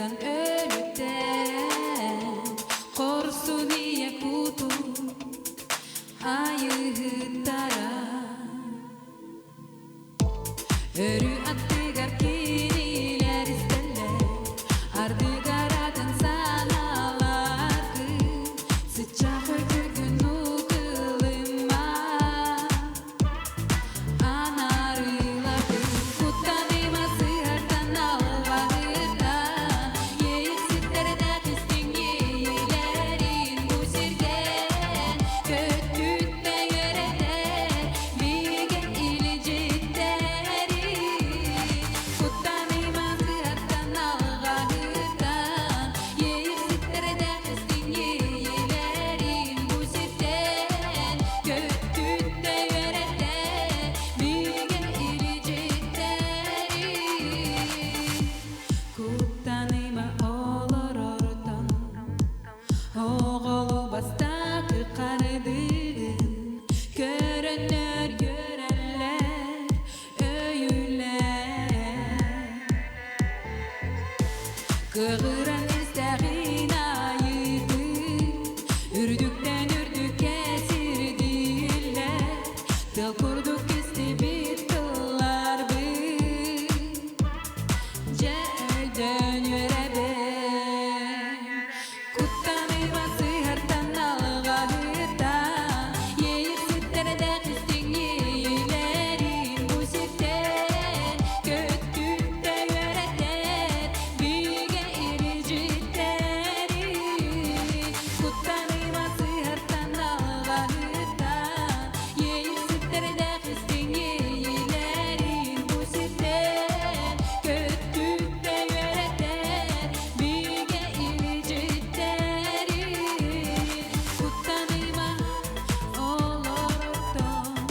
Кыттан өлүтен Корсу бие куту Айыгыттара Өрү аттыгар кирилер истелер Ардыгар атын саналар кыз Сычак өтүргүн укылыма Анарылар кыз Куттаныма сыартан албагыттан Ейситтерде кыстың ейлерин Бусирген көттүтте йөрете Биге илижиттери Куттаныма сыартан албагыттан Ейситтерде кыстың ейлерин Бусирген көттүтте йөрете Биге илижиттери Куттаныма олор орутан Оголу бастакы каныдыгын Көрөнөр көрәлләр өйүләр Кыгыран истәгин айыды Үрдүктен үрдүккә сирдиләр Тыл курдук исти бит тыллар бит Жәлден йөрәбәр Куттаныма сыһартан алғағыттан Ейірсіттерде кыстың ейлерин Буситтен көттүтте йөрәтер Биге илижиттери Куттаныма сыһартан алғағыттан Ейірсіттерде кыстың ейлерин Буситтен көттүтте йөрәтер Биге илижиттери Куттаныма олоротон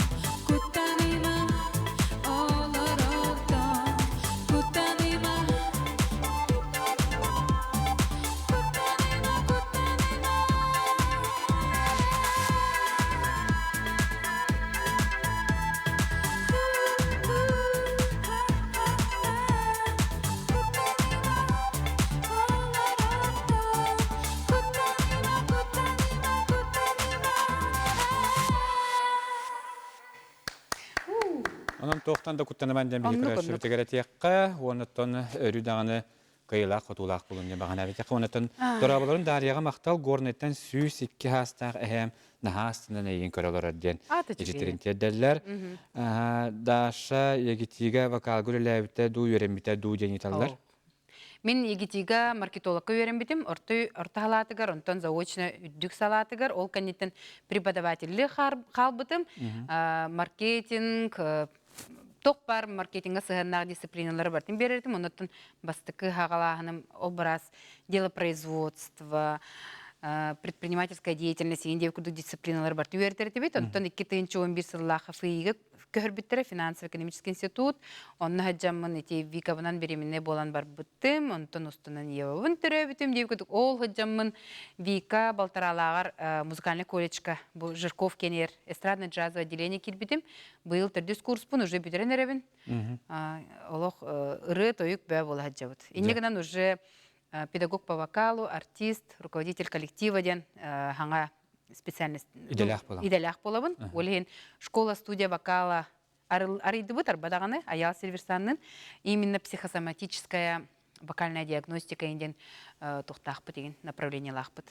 Куттаныма олоротон Куттаныма Onun toxtan da kuttanaman den bir Onnu kırışı kunduk. tegeretiyakka, onutton örü dağını kıyılaq, kutulaq bulun diye bağına bitiyakka. Onutton dorabaların dariyaga maqtal gornetten süs iki hastaq ehem nahastından eyin körülür diyen ejitlerin teddeller. Daşa yegitiga vakalgül levite du yörembite du denitallar. Мен егитига маркетологка үйренбитим, орта халатыгар, онтон заочно үддүк салатыгар, ол канеттен преподавательли халбытым, маркетинг, тоқпар маркетинга сыһаннақ дисциплиналары бартын берердим, онтон бастыкы хагалахыным образ, делопроизводство, предпринимательская деятельность, индев курдук дисциплиналары бартын үйрентердибит, онтон 2011 сыллаха фыйыгы көрбүттері финансово-экономический институт, онны хаджаммын эти викабынан беременне болан бар бүттім, онтон устунан евабын түрөбүтім деп көтік. Ол хаджаммын вика балтаралағар музыкальный колледжка, бұл Жирков кенер эстрадный джазовый отделение келбітім. Бұл түрдіс курспын, уже бүдерен әребін. Олық ыры тойық бә болы хаджабыт. Иннегінен уже педагог по вокалу, артист, руководитель коллектива ден хаңа специальность иделях болабын. Олеген школа, студия вокала арыйды бұт арбадағаны, аял сервисанның именно психосоматическая вокальная диагностика инден тоқтақпы деген направление лақпыт.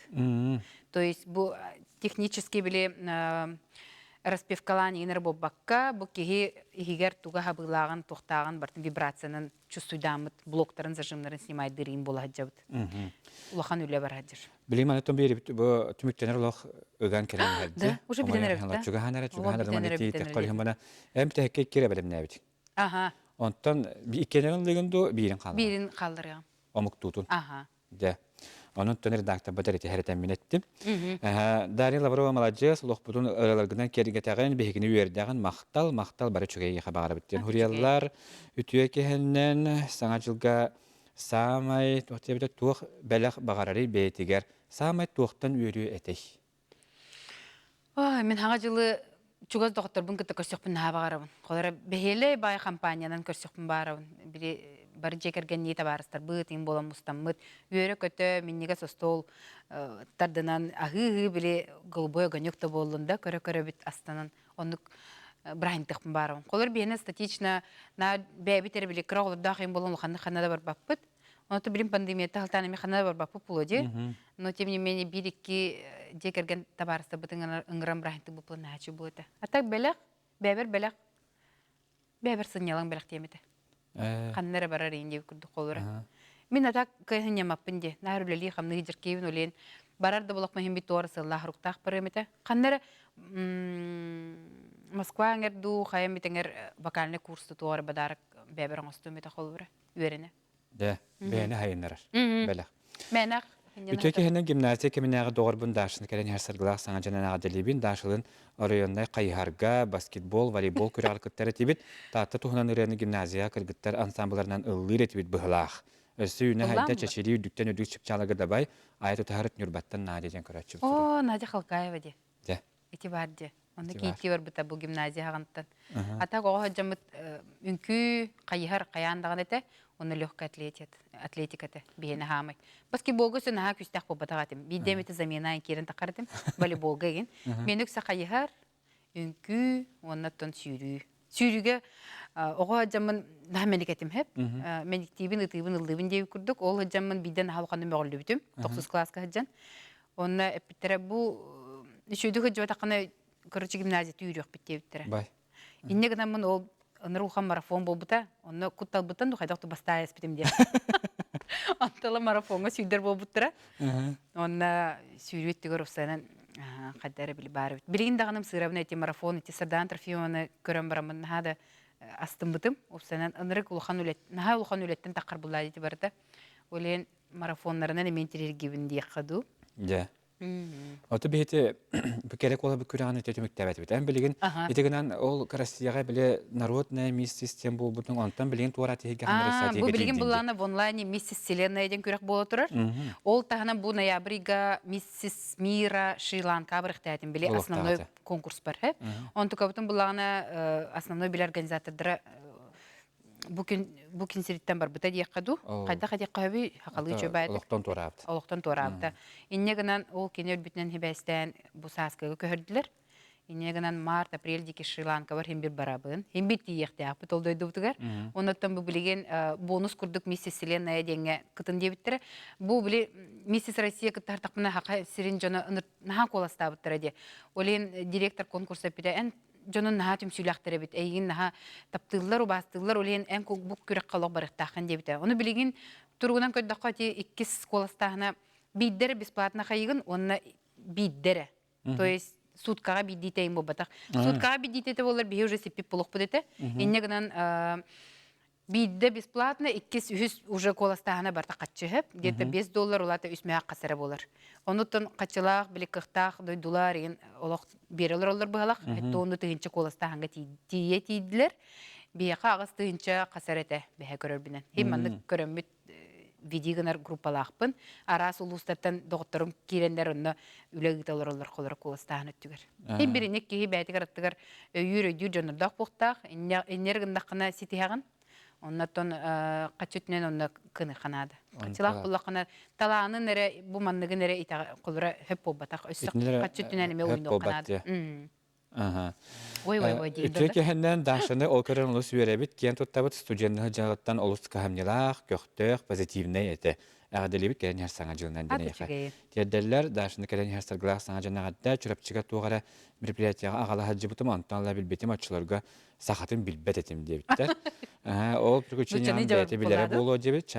То есть бұл технически біле распевкалан енер бұл баққа, бұл кеге егер туға хабылағын, тоқтағын, бартын вибрацияның чувствуйдамыт, блоктарын, зажимларын снимайдырын бұл хаджабыт. Улахан үлі бар хаджыр. Білейм, анатом бері бұл түміктенер олақ өған керен хәдді. Да, уже білденер өкті. Чуғанары манеті тәққалығын бана әмті әкке кере бәлім нәбіт. Ага. Онтан иккенерін легенду бірін қалыр. Бірін қалдырға. Омық тұтын. Ага. Да. Onun tönür dağıtı batariti her temin ettim. Dari Lavrova Malajyas loqbutun aralarından kergetağın behigini üyerdağın maqtal barı çögeyi xabara bitten. Huriyallar ütüye kehenden sanacılga samay tohtebide tuğ belaq bağarari beytiger. Samay tuğtan üyürü etek. Мен хаңа жылы чугаз доктор бун кытта көрсөкпүн наба карабын. Колора бехеле бай компаниядан көрсөкпүн барабын. Бири бар жекерген не табарыстар быт ин болам мустаммыт үйрө көтө минниге состол тардынан агы биле голубой огонек то болунда көрө бит астанан онук брахинтыкпын барым. Колор бени статично на бэбитер биле кролор дахим болон ханада бар баппыт. Онто билим пандемията халтаны механада бар баппы пулоди. Но тем не менее бирики жекерген табарыстар бытын ыңграм брахинтык буплы начы булыта. А так белек бэбер сынялаң белек темете. Ханнара барар инде күрдү колора. Мен атак кайһыня маппынде. Нарулели хамны жиркевин олен барар да болок махим бит торсы Аллах руктах паремете. Ханнара Москва ангерду хаям битенгер вокальный курс туар бадарак беберон остумета холбура. Үерене. Да, бэне хайнарар. Белек. Менах Үтөке хенен гимназия кеминага догорбун дашын келен харсарглах саңа жанана делибин дашылын районнай кайхарга баскетбол, волейбол көрөр кыттары тибит татта тухунан район гимназия кыргыттар ансамбльларынан ыллыр этибит быхлах. Өсү үне хайда чечери үдүктен өдүк чыпчалага дабай айты тахарыт нюрбаттан надежен көрөчүп. О, Надя Халкаева де. Да. Итибарде. Онда кейти бар быта бу гимназия хагантан. Ата гоо жамыт үнкү кайхар каяндаган эте. Оны легкая атлетиката бейне хамай. Баскетболга сын ха күстәк бу батагатым. Бидемете замена кирен такардым. Волейболга ген. Менүк сакайхар үнкү оннан сүйрүү. Сүйрүүгө ого жамын наменикетим хеп. Мениктибин ытыбын ылдыбын деп күрдүк. Ол жамын биден халканы мөглү бүтүм. 9 класска хаджан. Онна эпитере бу үшөдүгө жотаканы короче гимназия түйрөк биттебиттер. Бай. Иннегенен мен ол Нрухан марафон болбута, онно куттал бутан ду хайдакты бастая спитим деп. Антала марафонга сүйдер болбуттара. Онна сүйрөттүгөр усанан кадары били бар. Билин дагыным сыравны эти марафон, эти сардан трофеоны көрөм барамын хада астым бутым. Усанан ынрык улхан үлет, наха улхан үлеттен такыр булла дити барда. Олен марафоннарынан эментерер гибин дие каду. Да. Оты бейте керек ола бүкірағаны төтімік тәбәті бет. Ән білеген, етегінен ол Россияға біле народная мисс систем бұл бұтын, онтан білеген туараты еге қандыры бұл білеген бұланы в онлайне миссис Вселенная ден көрек болы тұрар. Ол тағынан бұл ноябрига миссис Мира Шри-Ланка біріқті әтін біле основной конкурс бар. Он тұқа бұтын бұлағына основной біле организатордары Букин сириттен бар бұта дейек қаду. Қайда қаби хақалы жөбәді. Олықтан торабды. Иннегінен ол кене өрбітінен хебәстен бұл саскығы көрділер. Иннегінен март, апрель деке Шри-Ланка бар хем бір барабын. Хем бір дейекті ақпыт ол дойды бұтығар. Онаттан бұл білеген бонус күрдік миссис Вселенная денге қытын дебіттірі. Бұл біле миссис Россия күтті артақпына хақа сирин жоны наға қоласта бұттыры де. Олен директор конкурса пиде ән Жонун наха түмсүйләктәре бит. Әйгин наха таптылар, убастылар, олен әм бук күрәк калык барыктахан дебите. Оны билеген тургунан көддәккә ти 2 сколастахна биддер бесплатно хайгын, онна биддер. То есть суткага биддите им бабатак. Суткага биддите болар бие уже сепип булык будете. Иннегенен бидде бесплатно 200 уже коластахна барта катчыып, где-то $5 улата үсмәк касары болар. Онуттан качылак, биликкыктак, дойдулар, олок берелер олар быгалак, хетто ону тыгынча коластаханга тие тийдилер. Бияка агыс тыгынча касар эте, бэхэ көрөр бинен. Химманны көрөмбүт видигынар группалакпын. Арас улустаттан докторун кирендер онно үлегиталар олар колора коластаханы түгөр. Хим биринек кеhi бәйтигар аттыгар өйүр жонордак буктак, энергиндакына ситихаган. Оннаттан качытнен онна кыны ханады. Качылак булакына талааны нере бу манныгы нере ита колора хөп болбатак өссөк качытнен эме ойдо ханады. Ой дейди. Үтөке хеннен дашыны ол көрөн улус беребит, кен туттабыт студенттер жагыттан улус кахамнылак, көктөк, позитивный эте. Әгәделебит кәлен һәр саңа җылынан дәне яха. Тәдәлләр дашыны кәлен һәр сарглах саңа җанагатта чүрәпчегә тугара мероприятиягә агала хаҗы бутым антанла билбетим ачыларга сахатын билбет этим дебиттер. Ол приключение дәте биләре булу дебит,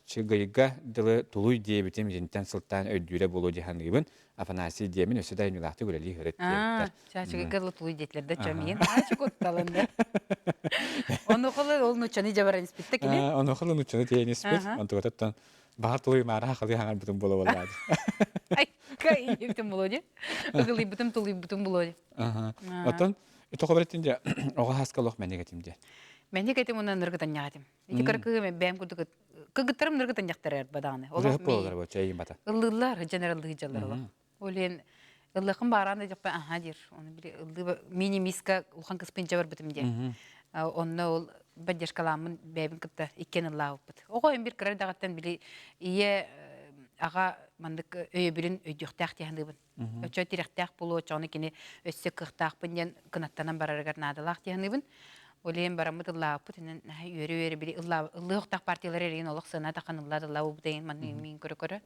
чыгыйга диле тулуй дебитим җинтән сылтан өйдүре булу дигән гыбын Афанасий демин өсө дайны лахты гөлли хөрет дебиттер. Чыгыйга тулуй детләрдә җамин ачык Оны холы ол нучаны җабаран спитте киле. Оны холы нучаны тейни спит, антугатан Бартулы мара халы хангар бутун боло болады. Ай, кай бутун болоди. Ыгылы бутун тулы бутун болоди. Отон итохобреттинде ога хаскалык менегетимде. Менегетим онан ныргытан ягатим. Ити кыркыгы бәм күдүк кыгыттарым ныргытан яктарар баданы. Олар болар бо чайым бата. Ыллылар генералдыгы жаллар. Олен ыллыкын баранда жакпа аха дир. Оны биле ыллы мини миска улхан кыспын жабар битимде. Онна ол баддешкаламын бәбин кытта иккен ыллаабыт. Ого бир кырар дагаттан били ие ага мандык өйбүрүн өйдүктак тиһандыбын. Өчө тиректак болу, чоны кини өссө кыхтакпын ден кынаттанан барарыгар надалак тиһандыбын. Олен барамыт ыллаабыт, инен үйрө били ыллыктак партиялар эрин олох сына таканыллар ыллаабыт деген мин көрө.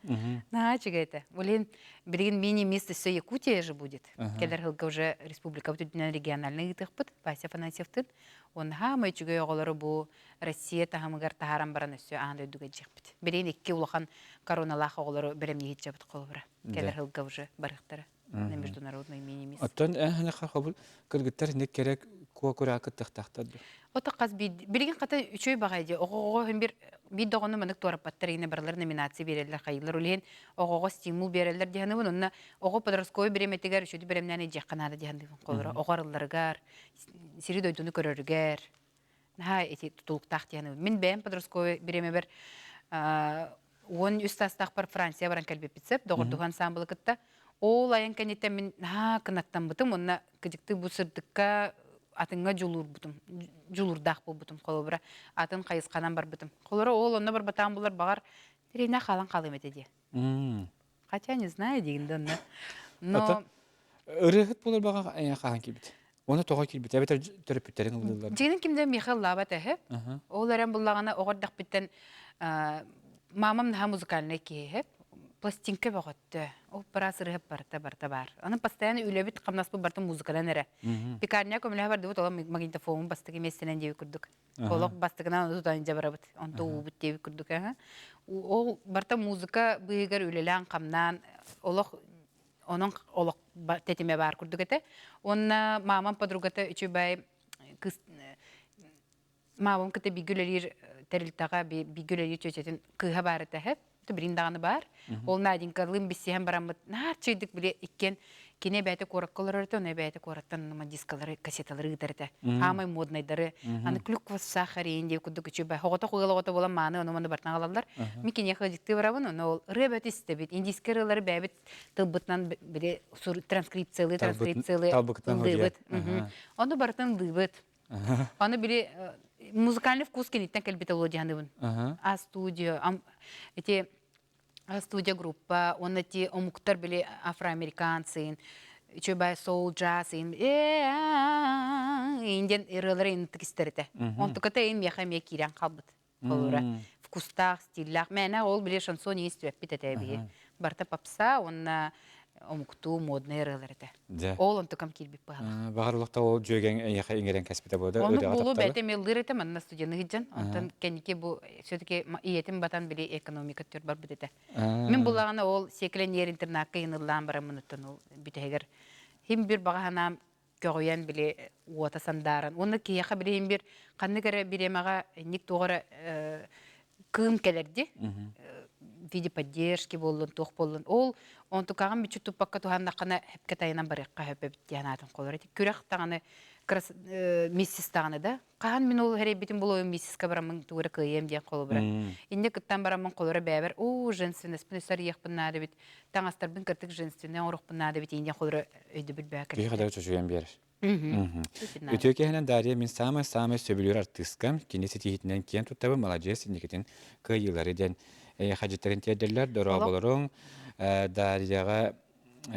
На чигете. Олен бирин мини-место все Якутия же будет. Келер хылга уже республика бүтүнөн региональный тыхпыт, Вася Фанасьевтын. Он хамы чугай оголору бу Россия тахамыгар тахаран баран өссө аңды өдүгө жекпит. Бирин икки улахан короналах оголору беремни хитчебит колбура. Келер хылга уже барыктары. На международный мини-место. Оттон хана хабыл кыргыттар не керек куакуракы тахтахтады. Отаказ билген ката үчөй багайды. Ого бир догону мынык торапаттар ине барлар номинация берелер хайылар улен ого стимул берелер дигәнебен онна ого подростковый береметигәр үчөй беремнәне жакканады дигәнебен колора. Огарылларгар сири дойдуны көрөргәр. Ха эти тутулуктак дигәнебен. Мин бәм подростковый береме бер 10 үстастак бар Франция баран калбепитсеп догордуган ансамблы кытта. Ол аян канетте мин кынаттан бутым онна кыжыкты бу сырдыкка атыңга жулурдак болбутум колобура атын кайысканан бар бутум колора ол онна бар батан булар багар терена халан калым этеди хотя не знаю дегенде онна но ырыгыт булар бага хаан кибит оны тога килбит эбетер төрөпүттерин булдылар дегенин кимде Михаил Лабат эхе ол арам буллагана огордак биттен мамам на музыкальный кехеп пластинка багатты. О парасырып барта бар. Аны постоянно үлебит камнаспы барта музыкадан эре. Пекарня көмөлө бар деп олар магнитофон бастыгы месенен деп күрдүк. Олок бастыгынан тутан жабарабыт. Онто убут деп күрдүк. Ол барта музыка быйгар үлелен камнан олок onun olok tetime бар күрдүк эте. Онна мамам подругата үчү бай мамам кете бигүлелер терилтага бигүлелер чөчөтүн кыга бар эте. Бириндаганы бар. Ол Надинка лым бисем барамыт. Нарчыдык биле иккен кине бәте кораккалар не бәте кораттан нема дискалары, кассеталары гыдырды. Хамай моднайдары. Аны клюква сахарин деп күдүк үчү бай. Хогото койгологото болан маны оны маны бартан алалар. Ми кине хыжыкты барабын, оны ол ребет истебит. Индискерлары бәбит тылбытнан биле транскрипциялы дыбыт. Оны бартан дыбыт. Оны биле музыкальный вкус кенеттен келбете боло дигәнебен. А студия, эти студия группа, он эти омуктар были афроамериканцы, чөбай soul jazz, инден ирларын тикистерде. Он туката ин мехаме киран калбыт. Колора вкустах, стилях. Менә ол биле шансон истеп битәтәби. Барта попса, он омукту модный ирларда. Ол он тукам килбип бага. Багарлыкта ол жөгән яха иңерен кәсбите булды. Он булу бәте мелдирете мен студияны гыҗан. Онтан кеники бу все-таки иетим батан биле экономика төр бар бите. Мен булаганы ол секленер интернатка йынылдан барамынытын ол битегер. Хим бир баганам көйән биле уата сандаран. Оны кияха биле хим бир канныгара биремага ник тогора кым келерди. В виде поддержки болын, тох болын. Ол он тукаган бичү тупакка туханнакана хепке тайынан барыкка хепеп диянатын колор эти. Күрәк таганы миссис таганы да. Каан мен ол херебитин болоюм миссиска барамын тугра кыйем диен коло бара. Инде кыттан барамын колора бәбер. О, женственность пнесар яхпын нады бит. Таңастарбын кыртык женственный орукпын нады бит. Инде колора өйдү бит бәкер. Би кадар чөчүгән бер. Өтөкәһенән дария мин самый сөбүлөр артисткам кинеси тиһитнән киен туттабы молодец никетин кыйылары ден хажыттарын тиәдерләр дора болорың дарияга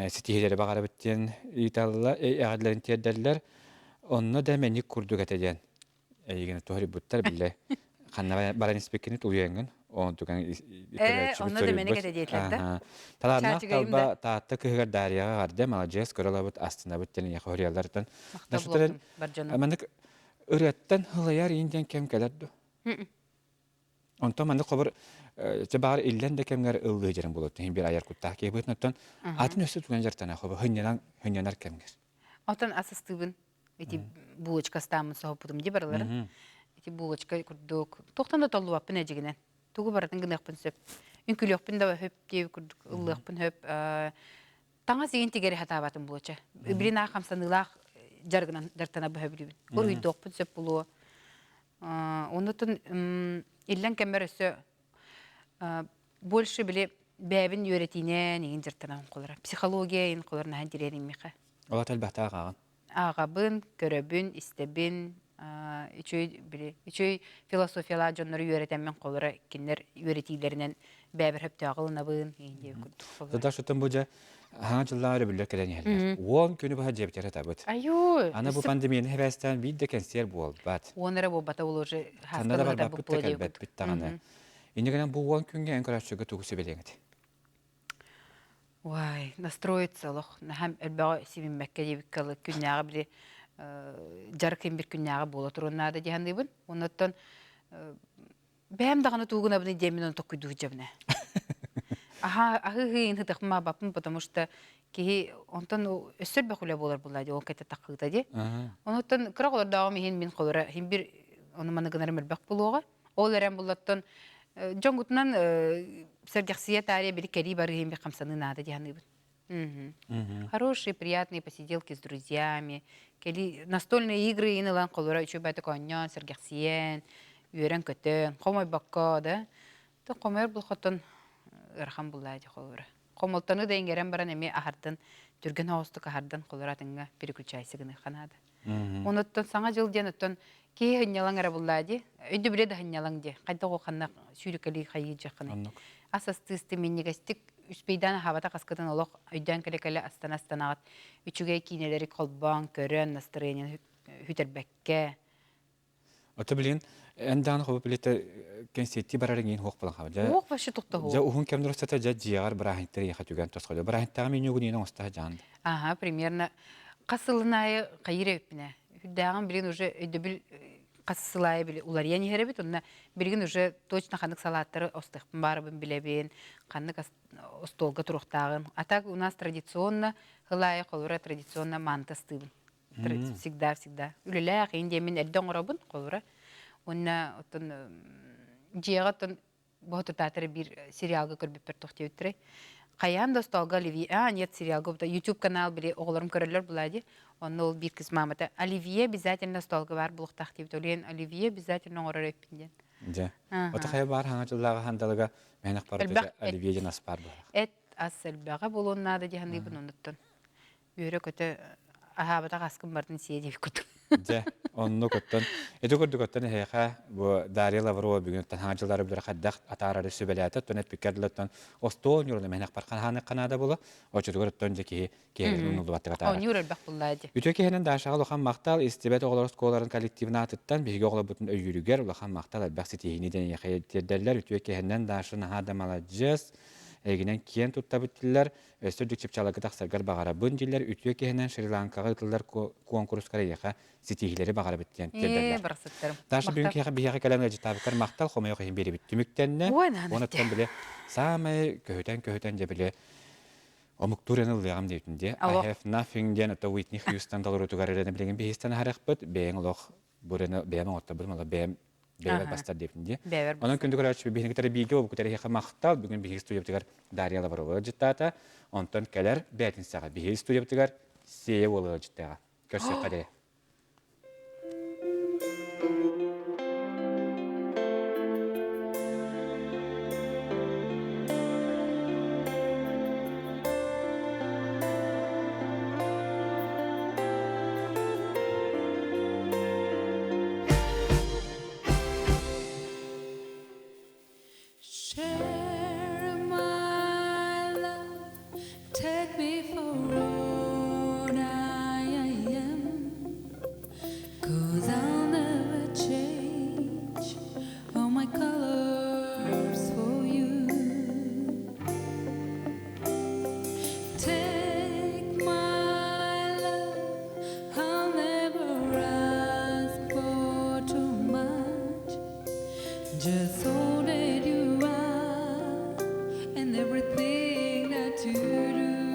ситиһеләре багара биттен италла әгәдләрен тиәдерләр онны да мени курдук әтәдән әйгән тохри буттар билле ханна баран спекени туянган он туган онны да мени әтәдәтләр да таларна талба таатта кыгар дарияга гарды молодец көрәләбит астына биттен я хориялардан наштырын амандык үрәттән хылаяр индән кем кәләрдү онто манда кобыр Жабар иллен де кемгер ылды жерен болот. Хим бир аяр куттак кебет нөттөн атын өсү туган жартана хобы хыннан кемгер. Атын асыстыбын. Эти булочка стамын сопудум ди барлар. Эти булочка курдук. Токтанда толлуап пене жигенен. Тугу баратын гынакпын сөп. Үнкүлөкпүн да хөп деп курдук. Ыллыкпын хөп. Таңа сеген тигери хатабатын булоча. Бирина хамсанылак жаргынан жартана бөбүлүбүн. Уруйдокпун сөп булуу. Онутун иллен кемер өсө больше биле бәбин өретине неген жыртанан колора. Психология ин колорна хандирерин миха. Ала талбахта агаган. Агабын, көрөбүн, истебин, Üçüy filosofiyala jonları öğretenmen kollara kinler öğretilerinden bäber hep tağılınabın diye kurduk. Zaten şutan buca hangi yılları bilir keden yerler. 10 günü bu hacı bitir tabii. Ayo. Ana bu pandeminin hevestan bir de kanser bu oldu. Onlara bu bata olur Sanda da var hastalığı da bak bu tek elbet bitti ana. İndi gelen bu 10 günge en kadar şuga tuğusu belengedi. Vay, настроиться лох. Hem elbette sivin Mekke diye bir kalı günler bile jarkın bir günler bola turunlar da cehennemden. Ondan benim dağını tuğuna beni demin onu tokuydu cebine. Aha, ahıhın hıtıkma babım, потому что ki ondan ösür bekule bolar bulaydı, o kete takıda diye. Ondan kıra kadar devam hin bin kadar, hin bir onu bana kadar melbek buluğa. Oğlarım bulattan Jongutunan сердция тария били кери барыгим би камсаны надо дяныбын. Хорошие, приятные посиделки с друзьями. Кели настольные игры инылан колора еще бата коня, сердциян, юрен көтөн, комой бакка да. То комер бул хотон ырхам булайды колора. Комолтаны да ингерен баран эми ахартын түрген хостук ахардан колоратынга переключайсыгыны ханады. Оноттон саңа жыл денеттон ки хынялаң ара буллады. Өйдө биле да хынялаң де. Кайда коханна сүйрекели хайы жакыны. Асастысты миннигастик үспейдан хабата каскатын олох өйдөн келекеле астана-астанагат үчүгэй кинелери колбан көрөн настроение хүтербекке. Ото билин эндан хобы билете кенсети барарыгын хок булан хабы. Хок башы тукта хок. Ja ухун кем дурсата ja жиягар барахиттер яха түгөн тосгоды. Барахиттагы меню гүнүнө оста жан. Ага, примерно касылынай кайрепне. Хүддаган билин уже өйдөбүл касылай били улар яни херебит онна билген уже точно хандык салаттары остыхпын барыбын билебин, хандык остолга туруктагын. А так у нас традиционно хылай колура традиционно манта стыбын. Всегда. Үлелэ кийинде мен элден оробун колура. Онна отон жиягатын бохоту татары бир сериалга көрбүп бер тохтеп өттүрө. Каян досталга Оливия, нет сериалга, это YouTube канал били огларым көрөлөр булади. Он ол бир кыз мамата. Оливия обязательно столга бар булуктак деп төлен. Оливия обязательно орор эппинден. Ja. Ото хая бар ханга жыллага хандалга менак бар Оливия жанас бар бар. Эт асыл бага болоннада диханды бунуттан. Үйрө көтө ахабата каскын бардын сиеди күт. Ja, онну көттөн. Эдө көрдү көттөн хеха бу Дарья Лаврова бүгүн ханга жыллары бир хаддак атарары сөбеләтә төнет пикерләтен остон юрны менак бар ханы канада боло. Очу көрөттөн жеки кегенин улубатта ката. Он юрел бак буллады. Үтөке хенен дашагы лохан мактал истебет оглор сколарын коллективна аттан биге оглор бутун өйүрүгөр лохан мактал баксы тегиниден яхайдерлер үтөке хенен дашын хада маладжес эгинен киен туттабыттылар өстөрдүк чипчалагы таксаргар багара бунжилер үтөке хенен Шри-Ланкага тылдар конкурс караяха ситихилери багара биттен телдерлер. Дашы бүгүнкү яха бияга каленга житабыкар мактал хомойо хем бери бит түмүктенне онуттан биле самай көһөтөн же биле Омуктурен лягам дейтинде. I have nothing ден ото Whitney Houston доллары тугарырын билеген бейстен харакпыт. Бейң лох бурыны бейм отта булмала бейм бейбер бастар дейтинде. Онун күндү көрөчү бейин кетер биге об кетер яка мактал бүгүн биге студияптыгар Дарья Лаврова життата. Онтон келер бетин сага биге студияптыгар сее болу життага. Көрсөк каде. Share my love, take me for what I am, 'cause I'll never change all my colors for you. Take my love, I'll never ask for too much, just hold it you are and everything that you do.